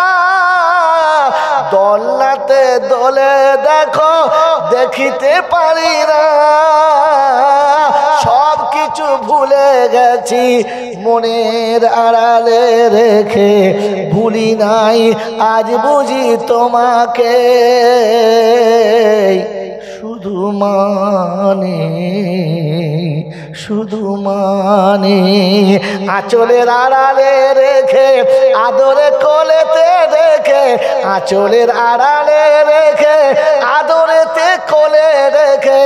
দোলনাতে দোলে দেখো দেখিতে পারি না, সব কিছু ভুলে গেছি মনের আড়ালে রেখে, ভুলি নাই আজ বুঝি তোমাকে, শুধু মানে শুধু মানে। আঁচলের আড়ালে রেখে আদরে কোলেতে রেখে, আঁচলের আড়ালে রেখে আদরেতে কোলে রেখে,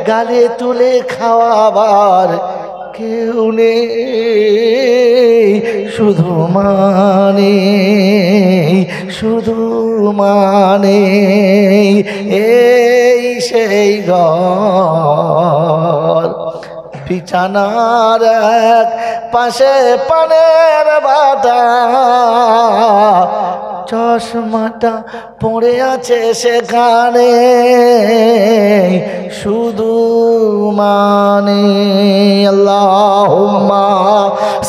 গালে তুলে খাওয়াবার কেউ নেই, শুধু মানে শুধু মানে এই সেই ঘর, বিছানার এক পাশে পানের বাটা, চশমাটা পড়ে আছে সেখানে, শুধু মানে। আল্লাহুম্মা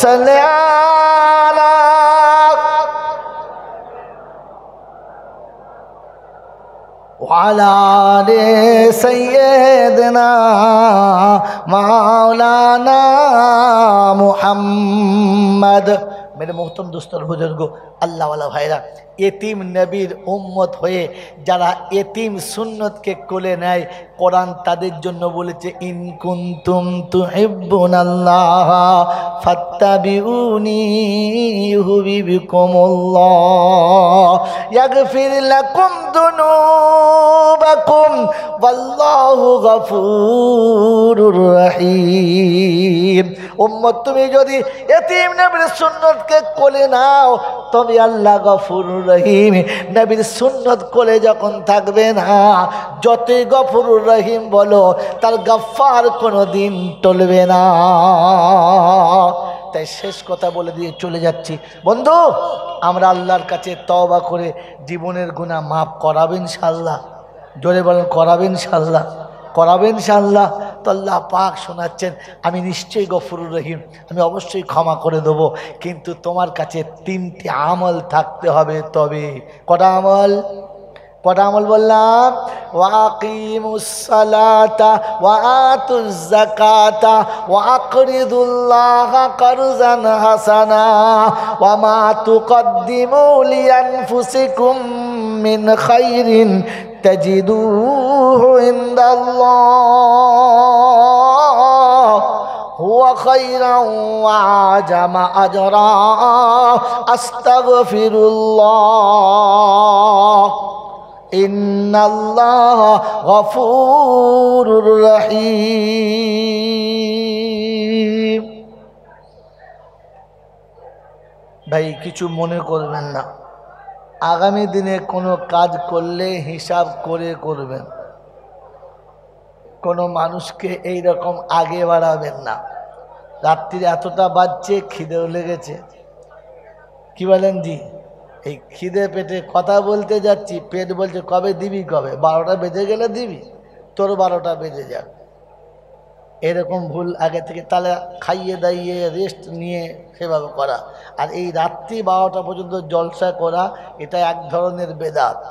সাল্লি আলা ওয়ালা আলি সাইয়্যিদিনা মাওলানা মুহাম্মদ। मेरे मोहतरम दोस्तों बुजुर्गो अल्लाह वाला भाईरा, यतीम नबीर उम्मत हुए যারা यतीम सुन्नत के कोले নেয়, কোরআন তাদের জন্য বলেছে ইন কুনতুম তুহিব্বুনাল্লাহ ফাত্তাবিউনি ইউহিব্বুকুমুল্লাহ ইয়াগফির লাকুম যুনুবাকুম ওয়াল্লাহু গফুরুর রহিম। উম্মত তুমি যদি यतीम নবীর সুন্নতকে কোলে নাও, তবে আল্লাহ গফুরুর রহিম। নবীর সুন্নত কোলে যখন থাকবে না, যতই গফুরুর রহিম বলো, তার গফফার কোনোদিন টলবে না। তাই শেষ কথা বলে দিয়ে চলে যাচ্ছি, বন্ধু আমরা আল্লাহর কাছে তওবা করে জীবনের গুনাহ মাফ করাবেন ইনশাআল্লাহ। জোরে বলেন করাবেন ইনশাআল্লাহ, করাবেন ইনশাআল্লাহ। তো আল্লাহ পাক শোনাচ্ছেন আমি নিশ্চয়ই গফুরুর রহিম, আমি অবশ্যই ক্ষমা করে দেবো, কিন্তু তোমার কাছে 3টি আমল থাকতে হবে। তবে কটা আমল? কটা আমল বললাম? ওয়াকিমুস সালাতা ওয়া আতুজ যাকাতা ওয়া আকরিদুল্লাহা কারজান হাসানা ওয়া মা তুকদ্দিমু লিআনফুসিকুম মিন খাইরিন তাজিদুহু ইনদাল্লাহ হুয়া খায়রান ওয়া আজামা আজরা আস্তাগফিরুল্লাহ ইন্নাল্লাহ গফুরুর রহিম। ভাই কিছু মনে করবেন না, আগামী দিনে কোনো কাজ করলে হিসাব করে করবেন, কোনো মানুষকে এই রকম আগে বাড়াবেন না। রাত্রিরে এতটা বাজছে, খিদেও লেগেছে, কি বলেন জি? এই খিদে পেটে কথা বলতে যাচ্ছি, পেট বলছে কবে দিবি, কবে 12টা বেজে গেলে দিবি, তোর 12টা বেজে যাবে। এরকম ভুল আগে থেকে, তাহলে খাইয়ে দাইয়ে রেস্ট নিয়ে সেভাবে করা। আর এই রাত্রি 12টা পর্যন্ত জলসা করা, এটা এক ধরনের বেদাত।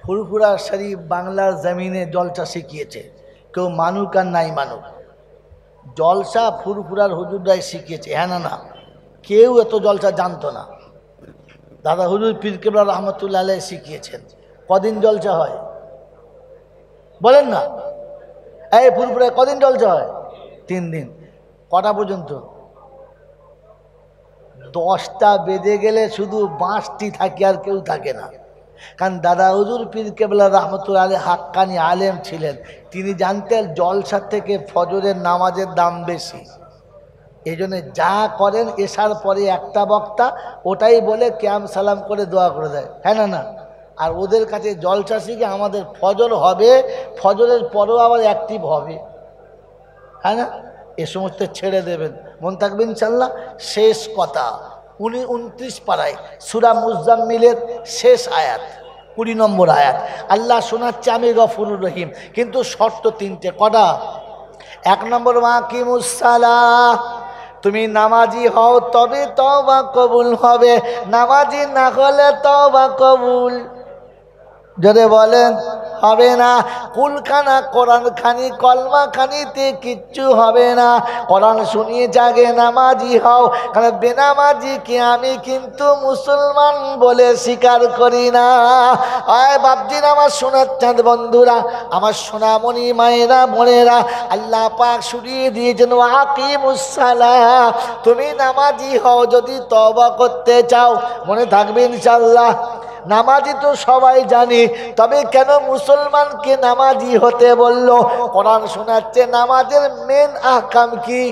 ফুরফুরা শরীফ বাংলার জমিনে জলসা শিখিয়েছে, কেউ মানুক আর নাই মানুক। জলসা ফুরফুরার হুজুররাই শিখিয়েছে। হ্যাঁ না না, কেউ এত জলসা জানতো না। দাদা হুজুর পীর কেবলা রহমতুল্লাহ আলাইহ শিখিয়েছেন। কদিন জলসা হয় বলেন না? এই ফুরফুরায় কদিন জলসা হয়? 3 দিন। কটা পর্যন্ত? 10টা বেজে গেলে শুধু বাঁশটি থাকে, আর কেউ থাকে না। কারণ দাদা হুজুর পীর কেবলা রহমতুল্লাহ আলাইহ হাক্কানি আলেম ছিলেন। তিনি জানতেন জলসার থেকে ফজরের নামাজের দাম বেশি। এই জন্য যা করেন এশার পরে একটা বক্তা ওটাই বলে ক্যাম সালাম করে দোয়া করে দেয়। হ্যাঁ না না? আর ওদের কাছে জলসা শিখে আমাদের ফজর হবে, ফজরের পরেও আবার অ্যাক্টিভ হবে। হ্যাঁ না? এ সমস্ত ছেড়ে দেবেন, মন থাকবে ইনশাল্লাহ। শেষ কথা, 29 পারায় সূরা মুজাম্মিলের শেষ আয়াত, 20 নম্বর আয়াত। আল্লাহ শোনাচ্ছে আমি গফুরুর রহিম, কিন্তু শর্ত 3টে। কটা? 1 নম্বর ওয়াকিমুস সালাহ, তুমি নামাজি হও তবে তওবা কবুল হবে, নামাজি না হলে তওবা কবুল যদি বলেন হবে না। কুলখানা কোরআন খানি কলমা খানিতে কিচ্ছু হবে না। কোরআন শুনিয়ে জাগে নামাজি হও, কারণ বেনামাজিকে আমি কিন্তু মুসলমান বলে স্বীকার করি না। আয় বাপজির আমার সোনার চাঁদ বন্ধুরা, আমার সোনামণি মায়েরা বোনেরা, আল্লাহ পাক শুনিয়ে দিয়েছেন ওয়াকিমুস সালাহ, তুমি নামাজি হও যদি তওবা করতে চাও। মনে থাকবে ইনশাআল্লাহ। নামাজি তো সবাই জানি, তবে কেন মুসলমানকে নামাজি হতে বলল? কোরআন শোনাচ্ছে নামাজের মেন আহকাম কি,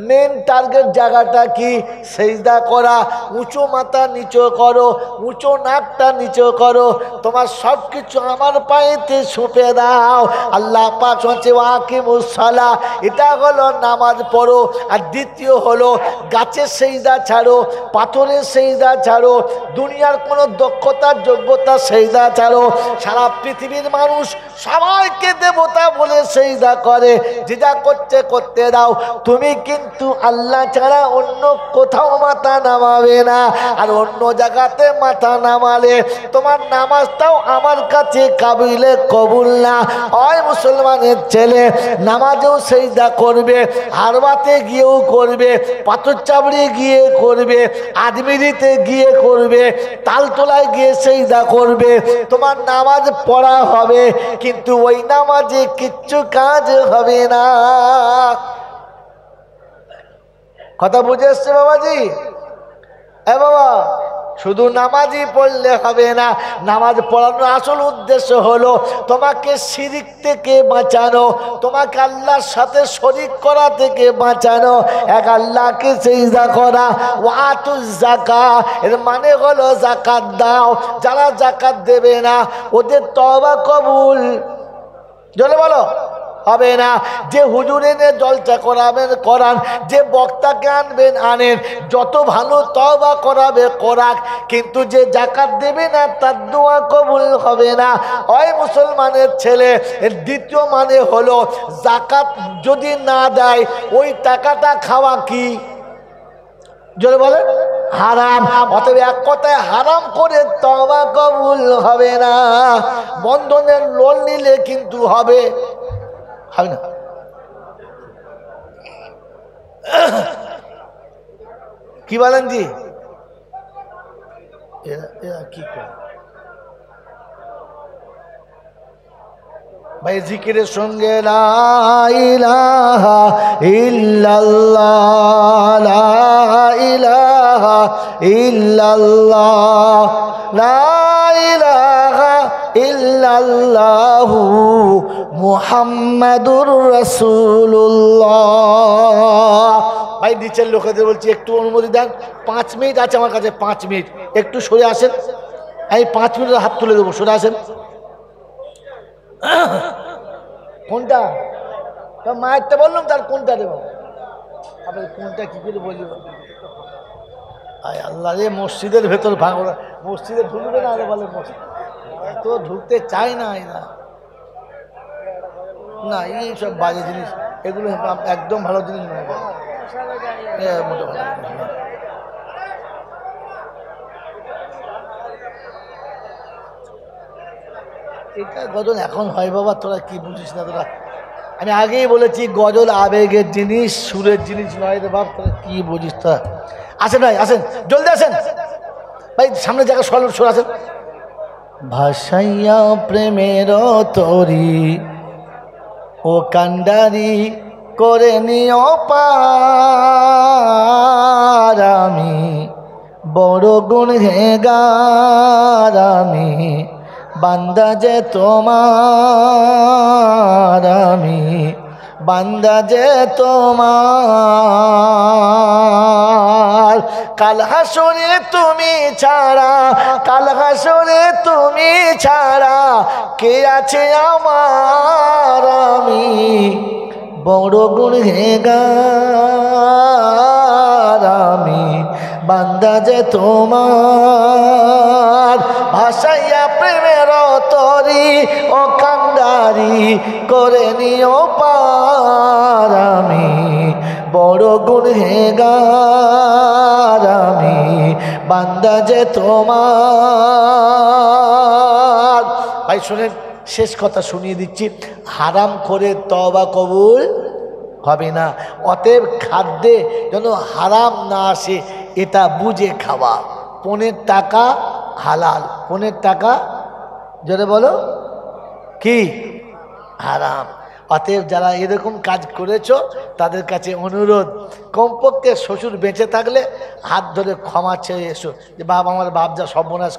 মেন টার্গেট জায়গাটা কি? সেজদা করা। উঁচু মাথা নিচু করো, উঁচু নাকটা নিচু করো, তোমার সব কিছু আমার পায়েতে ছুপে দাও। আল্লাহ পাক হচ্ছে ওয়াকিমুস সালাহ, এটা হলো নামাজ পড়ো। আর দ্বিতীয় হলো গাছের সেজদা ছাড়ো, পাথরের সেজদা ছাড়ো, দুনিয়ার কোনো দক্ষতার যোগ্যতা সেজদা ছাড়ো। সারা পৃথিবীর মানুষ সবাইকে দেবতা বলে সেজদা করে, যেটা করতে করতে দাও। তুমি কিন্তু আল্লাহ ছাড়া অন্য কোথাও মাথা নামাবে না। আর অন্য জায়গাতে মাথা নামালে তোমার নামাজটাও আমার কাছে কাবিলে কবুল না। ওই মুসলমানের ছেলে নামাজেও সেজদা করবে, হারবাতে গিয়েও করবে, পাথর চাবড়ি গিয়ে করবে, আজমিরিতে গিয়ে করবে, তালতলায় গিয়ে সেজদা করবে, তোমার নামাজ পড়া হবে, কিন্তু ওই নামাজে কিচ্ছু কাজ হবে না। কথা বুঝে এসছে বাবাজি? এ বাবা, শুধু নামাজই পড়লে হবে না। নামাজ পড়ানোর আসল উদ্দেশ্য হলো তোমাকে শিরিক থেকে বাঁচানো, তোমাকে আল্লাহর সাথে শরিক করা থেকে বাঁচানো, এক আল্লাহকে সিজদা করা। ওয়াতুজ যাকাত, এর মানে হলো যাকাত দাও। যারা যাকাত দেবে না ওদের তওবা কবুল জলে বলো হবে না। যে হুজুর এনে জলসা করাবেন করান, যে বক্তাকে আনবেন আনেন, যত ভালো তওবা করাবে করাক, কিন্তু যে যাকাত দেবে না তার দোয়া কবুল হবে না। ওই মুসলমানের ছেলে দ্বিতীয় মানে হলো যাকাত যদি না দেয় ওই টাকাটা খাওয়া কি জোরে বলে হারাম। অতএব এক কথায় হারাম করে তওবা কবুল হবে না। বন্ধনের লোন নিলে কিন্তু হবে হবে না। কি বলেন জি? এরা কি করে ভাই? জিকিরের সঙ্গে লা ইলাহা ইল্লাল্লাহ, লা ইলাহা ইল্লাল্লাহ, লা ইলাহা ইল্লাল্লাহু মুহাম্মাদুর রাসূলুল্লাহ। ভাই নিচের লোকেদের বলছি একটু অনুমতি দেন, 5 মিনিট আছে আমার কাছে, 5 মিনিট একটু সরে আসেন। আমি 5 মিনিটের হাত তুলে দেবো, সরে আসেন। কোনটা মায়েরটা বললাম, তার কোনটা দেবো? আবার কোনটা কি করে বলি? আয় আল্লাহ রে, মসজিদের ভেতর ভাঙো, মসজিদে ঢুকবে না। আরে বলে মসজিদ এত ঢুকতে চাই না এরা, না এই সব বাজে জিনিস, এগুলো একদম ভালো জিনিস নয়। এটা গজন এখন হয় বাবা, তোরা কি বুঝিস না তোরা। আমি আগেই বলেছি গজল আবেগের জিনিস, সুরের জিনিস নয় রে বাপ। তাহলে কি বুঝিস তা? আসেন ভাই, আসেন, জলদি আসেন ভাই, সামনে জায়গা সর আসেন। ভাসাইয়া প্রেমের তরি ও কান্ডারি করে নিও পার, আমি বড় গুনহেগার, আমি বান্দা যে তোমার, আমি বান্দা যে তোমার। কাল হাসরে তুমি ছাড়া, কাল হাসরে তুমি ছাড়া কে আছে আমার, আমি বড় গুনহেগার, আমি বান্দা যে তোমার। ভাসাইয়া প্রেমের তরি ও কান্ডারি করে নিও পার, আমি বড় গুনহেগার, আমি বান্দা যে তোমার। ভাই শুনেন, শেষ কথা শুনিয়ে দিচ্ছি, হারাম করে তওবা কবুল হবে না। অতএব খাদ্যে যেন হারাম না আসে, এটা বুঝে খাওয়া। পনের টাকা হালাল, পনের টাকা জোরে বলো কি হারাম। অতএব যারা এরকম কাজ করেছো তাদের কাছে অনুরোধ, কমপক্ষে শ্বশুর বেঁচে থাকলে হাত ধরে ক্ষমা চেয়ে এসো যে বাপ, আমার বাপ যা সর্বনাশ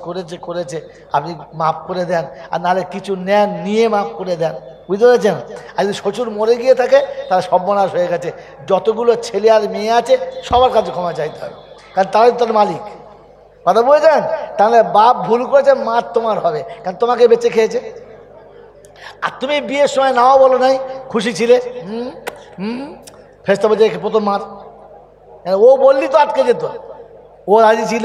করেছে আপনি মাফ করে দেন, আর নাহলে কিছু নেন নিয়ে মাফ করে দেন, বুঝতে পেরেছেন? আর যদি শ্বশুর মরে গিয়ে থাকে তারা সর্বনাশ হয়ে গেছে। যতগুলো ছেলে আর মেয়ে আছে সবার কাছে ক্ষমা চাইতে হবে, কারণ তারাই তার মালিক। কথা বুঝেছেন? তাহলে বাপ ভুল করেছে, মা তোমার হবে, কারণ তোমাকে বেঁচে খেয়েছে। আর তুমি বিয়ের সময় নাও বলো নাই, খুশি ছিলে, ফেরেশতা বলছে প্রথম মার, ও বললি তো আটকে যেত, ও রাজি ছিল।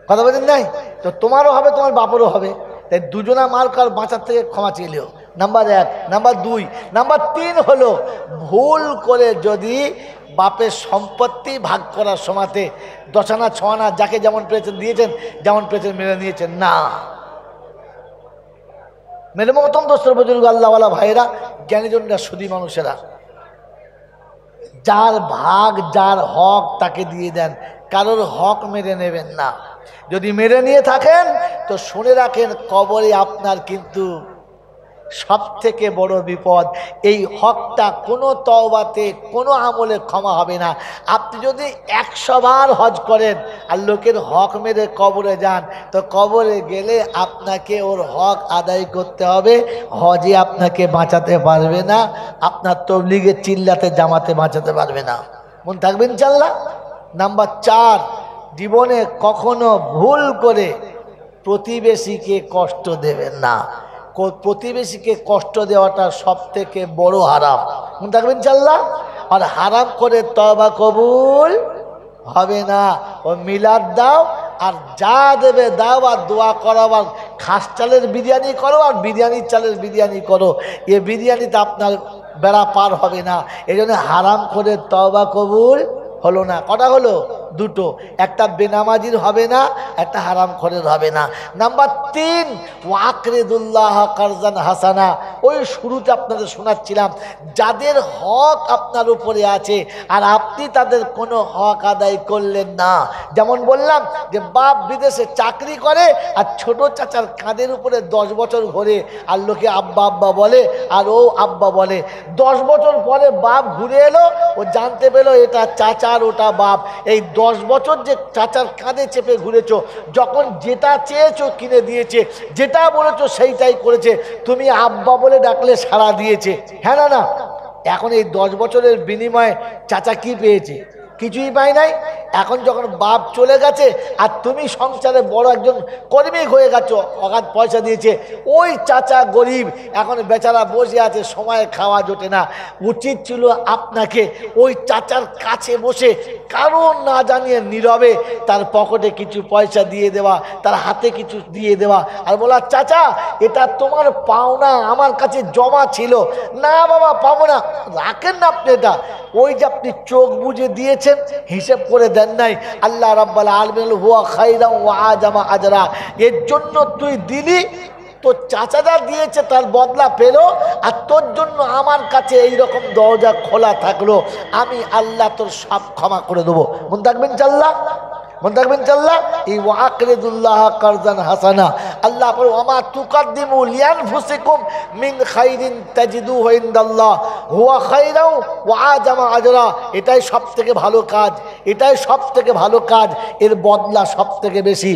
কথা বলছেন নাই? তো তোমারও হবে, তোমার বাপেরও হবে। তাই দুজনা মার কার বাঁচার থেকে ক্ষমা চেলেও, নাম্বার 1। নাম্বার 2, নাম্বার 3 হলো ভুল করে যদি বাপের সম্পত্তি ভাগ করার সময়তে 10 আনা 6 আনা যাকে যেমন পেয়েছেন দিয়েছেন, যেমন পেয়েছেন মেনে নিয়েছেন না। মেরে মতম দোস্তর বুজুর্গ আল্লাহওয়ালা ভাইয়েরা, জ্ঞানীজনরা, সুধী মানুষেরা, যার ভাগ যার হক তাকে দিয়ে দেন, কারোর হক মেরে নেবেন না। যদি মেরে নিয়ে থাকেন তো শুনে রাখেন, কবরে আপনার কিন্তু সব থেকে বড় বিপদ। এই হকটা কোনো তওবাতে কোনো আমলে ক্ষমা হবে না। আপনি যদি 100 বার হজ করেন আর লোকের হক মেরে কবরে যান, তো কবরে গেলে আপনাকে ওর হক আদায় করতে হবে। হজে আপনাকে বাঁচাতে পারবে না, আপনার তবলিগে চিল্লাতে জামাতে বাঁচাতে পারবে না। মনে থাকবেন ইনশাআল্লাহ। নাম্বার 4, জীবনে কখনো ভুল করে প্রতিবেশীকে কষ্ট দেবেন না। প্রতিবেশীকে কষ্ট দেওয়াটা সব থেকে বড় হারাম। মনে থাকবেন ইনশাআল্লাহ। আর হারাম করে তওবা কবুল হবে না। ও মিলাদ দাও আর যা দেবে দাও, আর দোয়া করো, আর খাস চালের বিরিয়ানি করো আর বিরিয়ানির চালের বিরিয়ানি করো, এ বিরিয়ানিতে আপনার বেড়া পার হবে না। এই জন্য হারাম করে তওবা কবুল হলো না। কটা হলো? 2টো। একটা বেনামাজির হবে না, একটা হারাম খোরের হবে না। নাম্বার 3, ওয়াকরিদুল্লাহ কারজান হাসানা। ওই শুরুতে আপনাদের শোনাচ্ছিলাম, যাদের হক আপনার উপরে আছে আর আপনি তাদের কোনো হক আদায় করলেন না। যেমন বললাম যে বাপ বিদেশে চাকরি করে আর ছোট চাচার কাঁধের উপরে 10 বছর ঘোরে, আর লোকে আব্বা আব্বা বলে আর ও আব্বা বলে। 10 বছর পরে বাপ ঘুরে এলো, ও জানতে পেলো এটা চাচা আর ওটা বাপ। এই 10 বছর যে চাচার কাঁধে চেপে ঘুরেছো, যখন যেটা চেয়েছো কিনে দিয়েছে, যেটা বলেছো সেইটাই করেছে, তুমি আব্বা বলে ডাকলে সাড়া দিয়েছে, হ্যাঁ না না? এখন এই 10 বছরের বিনিময়ে চাচা কি পেয়েছে? কিছুই পাই নাই। এখন যখন বাপ চলে গেছে আর তুমি সংসারে বড় একজন কর্মী হয়ে গেছো, অগাধ পয়সা দিয়েছে, ওই চাচা গরিব, এখন বেচারা বসে আছে, সময় খাওয়া জোটে না। উচিত ছিল আপনাকে ওই চাচার কাছে বসে কারণ না জানিয়ে নীরবে তার পকেটে কিছু পয়সা দিয়ে দেওয়া, তার হাতে কিছু দিয়ে দেওয়া, আর বলা চাচা এটা তোমার পাওনা, আমার কাছে জমা ছিল। না বাবা পাবো না। রাখেন না আপনি এটা। ওই যে আপনি চোখ বুজে দিয়েছেন, হিসেব করে দেন নাই, আল্লাহ রাব্বুল আলামিন হুয়া খায়রান ওয়া আজামা আজরা, এর জন্য তুই দিলি, তোর চাচারা দিয়েছে তার বদলা পেলো, আর তোর জন্য আমার কাছে এইরকম দরজা খোলা থাকলো, আমি আল্লাহ তোর সব ক্ষমা করে দেবো। মন থাকবেন চাল্লা, মন থাকবেন চাল্লা। এই ওয়াকরিদুল্লাহ কারজান হাসানা, আল্লাহ বলে ওমা তুকাদ্দিমু লিআনফুসিকুম মিন খাইরিন তাজিদুহু ইনদাল্লাহ হুয়া খাইরাও ওয়া আজামা আজরা। এটাই সবথেকে ভালো কাজ, এটাই সবথেকে ভালো কাজ, এর বদলা সবথেকে বেশি।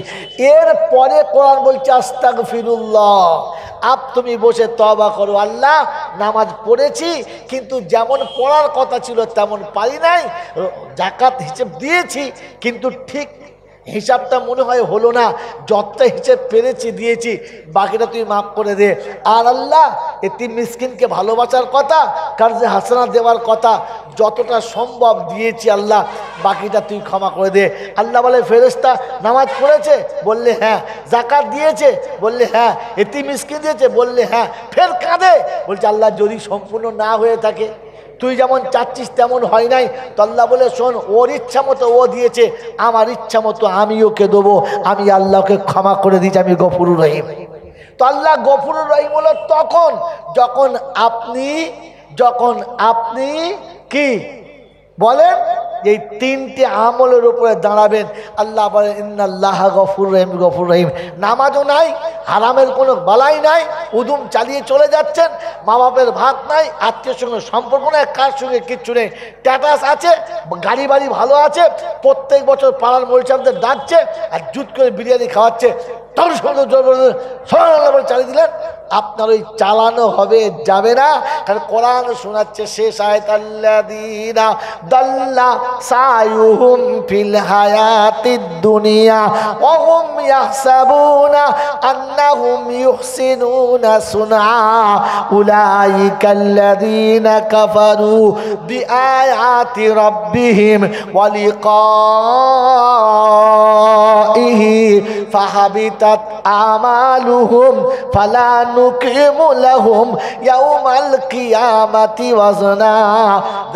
এর পরে কোরআন বলছে আস্তাগফিরুল্লাহ, আপ তুমি বসে তওবা করো, আল্লাহ নামাজ পড়েছি কিন্তু যেমন পড়ার কথা ছিল তেমন পারি নাই, যাকাত হিসেব দিয়েছি কিন্তু ঠিক হিসাবটা মনে হয় হলো না, যতটা হিসেব পেরেছি দিয়েছি, বাকিটা তুই মাফ করে দে। আর আল্লাহ এতিম মিসকিনকে ভালোবাসার কথা, কার্জে হাসানা দেওয়ার কথা, যতটা সম্ভব দিয়েছি আল্লাহ, বাকিটা তুই ক্ষমা করে দে। আল্লাহ বলে ফেরেশতা নামাজ পড়েছে, বললে হ্যাঁ। যাকাত দিয়েছে, বললে হ্যাঁ। এতিম মিসকিন দিয়েছে, বললে হ্যাঁ। ফের কাঁদে, বলছে আল্লাহ যদি সম্পূর্ণ না হয়ে থাকে, তুই যেমন চাচ্ছিস তেমন হয় নাই, তো আল্লাহ বলে শোন, ওর ইচ্ছা মতো ও দিয়েছে, আমার ইচ্ছা মতো আমি ওকে দেবো, আমি আল্লাহকে ক্ষমা করে দিয়েছি, আমি গফুরুর রহিম। তো আল্লাহ গফুরুর রহিম হলো তখন যখন আপনি কি বলেন, এই তিনটি আমলের উপরে দাঁড়াবেন। আল্লাহ বলেন ইন্নাল্লাহ গফুর রহিম, গফুর রহিম। নামাজও নাই, হারামের কোনো বালাই নাই, উদুম চালিয়ে চলে যাচ্ছেন, মা বাপের ভাত নাই, আত্মীয় সঙ্গে সম্পর্ক নেই, কার সঙ্গে কিচ্ছু নেই, স্ট্যাটাস আছে, গাড়ি বাড়ি ভালো আছে, প্রত্যেক বছর পাড়ার মরিচামদের ডাকছে আর জুত করে বিরিয়ানি খাওয়াচ্ছে, তোর সঙ্গে চালিয়ে দিলেন, আপনার ওই চালানো হবে যাবে না। কারণ কোরআন শোনাচ্ছে শেষ আয়াত, আল্লাযীনা দাল্লা সায়ুহুম ফিল হায়াতিদ দুনিয়া ওয়া হুম ইয়াহসাবুনা আন্নাহুম ইউহসিনুনা সুনআ উলাইকাল্লাযীনা কাফারু বিআয়াতি রাব্বিহিম ওয়া লিকাইহি ফাহাবিতাত আমালুহুম ফালা নুকিমু লাহুম ইয়াউমাল কিয়ামাতি ওয়াজনা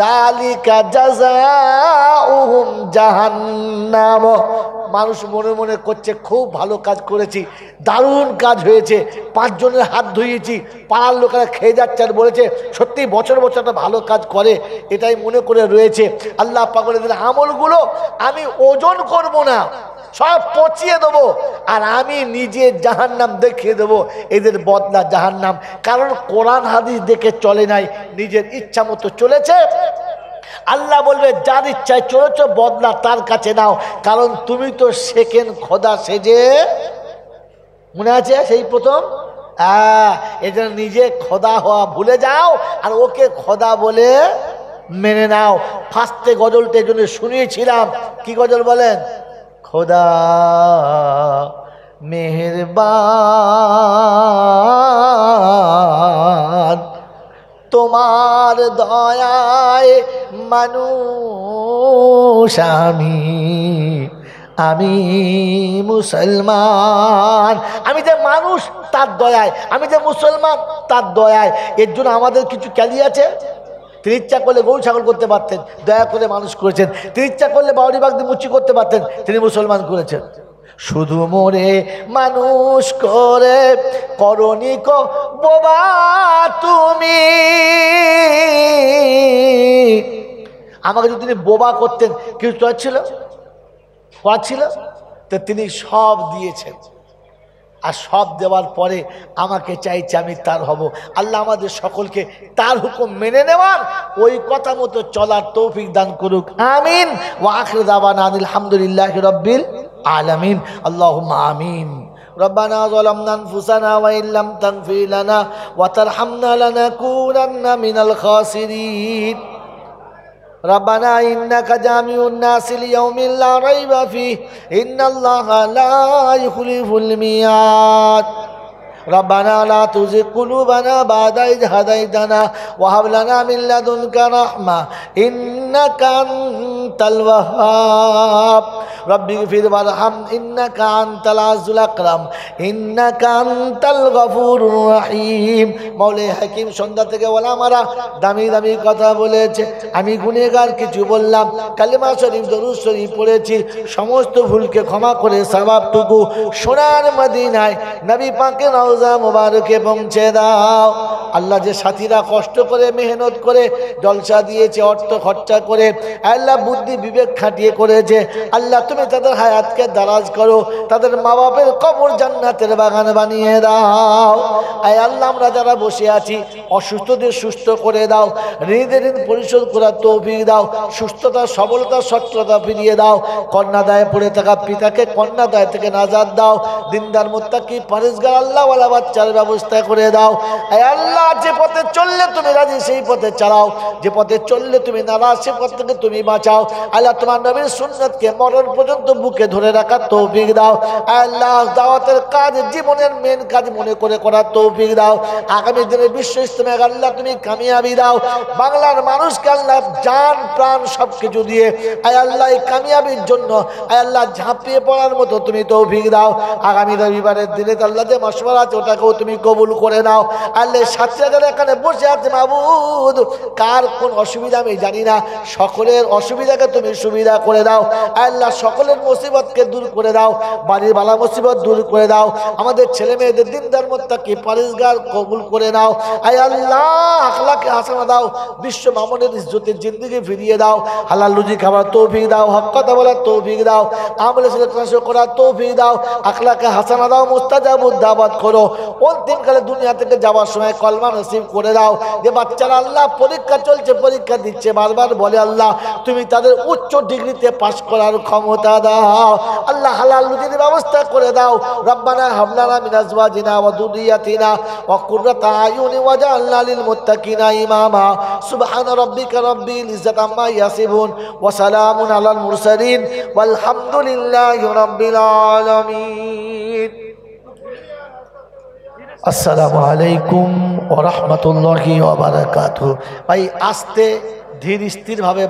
যালিকা জাযাউহুম জাহান্নাম। মানুষ মনে মনে করছে খুব ভালো কাজ করেছি, দারুণ কাজ হয়েছে, 5 জনের হাত ধুইয়েছি, পাড়ার লোকেরা খেয়ে যাচ্ছে আর বলেছে সত্যি বছর বছর একটা ভালো কাজ করে, এটাই মনে করে রয়েছে। আল্লাহ পাক বলে দিলেন আমলগুলো আমি ওজন করব না, সব পচিয়ে দেবো, আর আমি নিজে জাহান্নাম দেখিয়ে দেবো, এদের বদলা জাহান্নাম। কারণ কোরআন হাদিস দেখে চলে নাই, নিজের ইচ্ছা মতো চলেছে। আল্লাহ বলবে যার ইচ্ছায় চলেছ বদলা তার কাছে নাও, কারণ তুমি তো সেকেন্ড খোদা সেজে, মনে আছে সেই প্রথম, এটা নিজে খোদা হওয়া ভুলে যাও আর ওকে খোদা বলে মেনে নাও। ফার্স্টে গজলটা এই জন্য শুনিয়েছিলাম, কি গজল বলেন? খোদা মেহেরবান তোমার দয়ায় মানুষ আমি মুসলমান। আমি যে মানুষ তার দয়ায়, আমি যে মুসলমান তার দয়ায়। এর জন্য আমাদের কিছু ক্যালি আছে। তিনি ইচ্ছা করলে গরু ছাগল করতে পারতেন, দয়া করে মানুষ করেছেন। তিনি ইচ্ছা করলে বাউরি বাগদি মুচি করতে পারতেন, তিনি মুসলমান করেছেন। শুধু মোরে মানুষ করে করনি কো বোবা তুমি, আমাকে যদি তিনি বোবা করতেন কিছু ছিল তো তিনি সব দিয়েছেন, আর সব দেওয়ার পরে আমাকে চাইছে আমি তার হব। আল্লাহ আমাদের সকলকে তার হুকুম মেনে নেওয়ার, ওই কথা মতো চলার তৌফিক দান করুক, আমিন। ওয়া আখিরু দাওয়ানা আলহামদুলিল্লাহি রাব্বিল আলামিন। আল্লাহুম্মা আমিন। ربنا ظلمنا أنفسنا وإن لم تغفر لنا وترحمنا لنكونن من الخاسرين ربنا إنك جامع الناس ليوم لا ريب فيه إن الله لا يخلف الميعاد ربنا لا تزغ قلوبنا بعد إذ هديتنا وهب لنا من لدنك رحمة إنك أنت الوهاب رب اغفر وارحم إنك أنت العزيز الأكرم إنك أنت الغفور الرحيم মওলাই হাকিম সন্ধ্যা থেকে ওলামারা দামি দামি কথা বলেছে, আমি গুনাহগার কিছু বললাম, কালেমা শরীফ দরুদ শরীফ পড়েছি, সমস্ত ভুলকে ক্ষমা করে সওয়াবটুকু সোনার মদিনায় নবী পাকের রোজা মোবারকে পৌঁছে দাও। আল্লাহ যে সাথীরা কষ্ট করে মেহনত করে জলসা দিয়েছে, অর্থ খরচা করে, আল্লাহ বুদ্ধি বিবেক খাটিয়ে করেছে, আল্লাহ তুমি তাদের হায়াতকে দারাজ করো, তাদের মা বাপের কবর জান্নাতের বাগান বানিয়ে দাও। আয় আল্লাহ আমরা যারা বসে আছি অসুস্থদের সুস্থ করে দাও, ঋণের ঋণ পরিশোধ করার তৌফিক দাও, সুস্থতা সবলতা সচ্ছলতা ফিরিয়ে দাও। কন্যাদায়ে পড়ে থাকা পিতাকে কন্যাদায় থেকে নাজাত দাও। দিনদার মুত্তাকি পরেজগার আল্লাহওয়ালা বাচ্চার ব্যবস্থা করে দাও। আয় আল্লাহ যে পথে চললে তুমি রাজি সেই পথে চালাও, যে পথে চললে তুমি নারাজ সে পথ থেকে তুমি বাঁচাও। আল্লাহ তোমার নবীর সুন্নতকে মরণ পর্যন্ত বুকে ধরে রাখার তৌফিক দাও। আল্লাহ দাওয়াতের কাজ জীবনের মেন কাজ মনে করে করার তৌফিক দাও। আগামী দিনে বিশ্ব ইসলামে আল্লাহ তুমি কামিয়াবি দাও। বাংলার মানুষকে আল্লাহ জান প্রাণ সব কিছু দিয়ে আয় আল্লাহ এই কামিয়াবির জন্য আয় আল্লাহ ঝাঁপিয়ে পড়ার মতো তুমি তৌফিক দাও। আগামী রবিবারের দিনে আল্লাহ যে মশওয়ারা আছে ওটাকেও তুমি কবুল করে নাও। আল্লাহ সাথীরা যারা এখানে বসে আছে মাবুদ, কার কোন অসুবিধা আমি জানি না, সকলের অসুবিধাকে তুমি সুবিধা করে দাও। আল্লাহ সকলের মুসিবতকে দূর করে দাও, বাড়ির বালা মুসিবত দূর করে দাও। আমাদের ছেলে মেয়েদের দিনদার মুত্তাকি পরেজগার কবুল করে নাও। আয় আল্লাহ আখলাকে হাসানা দাও, বিশ্ব মামুনের ইজ্জতের জিন্দেগি ফিরিয়ে দাও। হালাল রুজি খাবার তৌফিক দাও, হক কথা বলার তৌফিক দাও, আমলে সাথে করার তৌফিক দাও, আখলাকে হাসানা দাও, মুস্তাজাবুদ দাওয়াত করো। অন্তিমকালে দুনিয়া থেকে যাওয়ার সময় কলমা নসিব করে দাও। যে বাচ্চারা আল্লাহ পরীক্ষা চলছে, পরীক্ষা দিচ্ছে, বারবার বলে আল্লাহ তুমি তাদের উচ্চ ডিগ্রিতে পাশ করার ক্ষমতা দাও। আল্লাহ হালাল রুজির ব্যবস্থা করে দাও। রব্বানা হাবলানা মিন আজওয়াজিনা ওয়া যুররিয়াতিনা ওয়া কুররাতা আয়ুনি ওয়াজআলনা লিল মুত্তাকিনা ইমামা। সুবহান রাব্বিকা রাব্বিল ইজ্জাতি আম্মা ইয়াসিফুন ওয়া সালামুন আলাল মুরসালিন ওয়ালহামদুলিল্লাহি রাব্বিল আলামিন। আসসালামু আলাইকুম ওয়া রাহমাতুল্লাহি ওয়া বারাকাতুহু। ভাই আস্তে ধীর স্থির ভাবে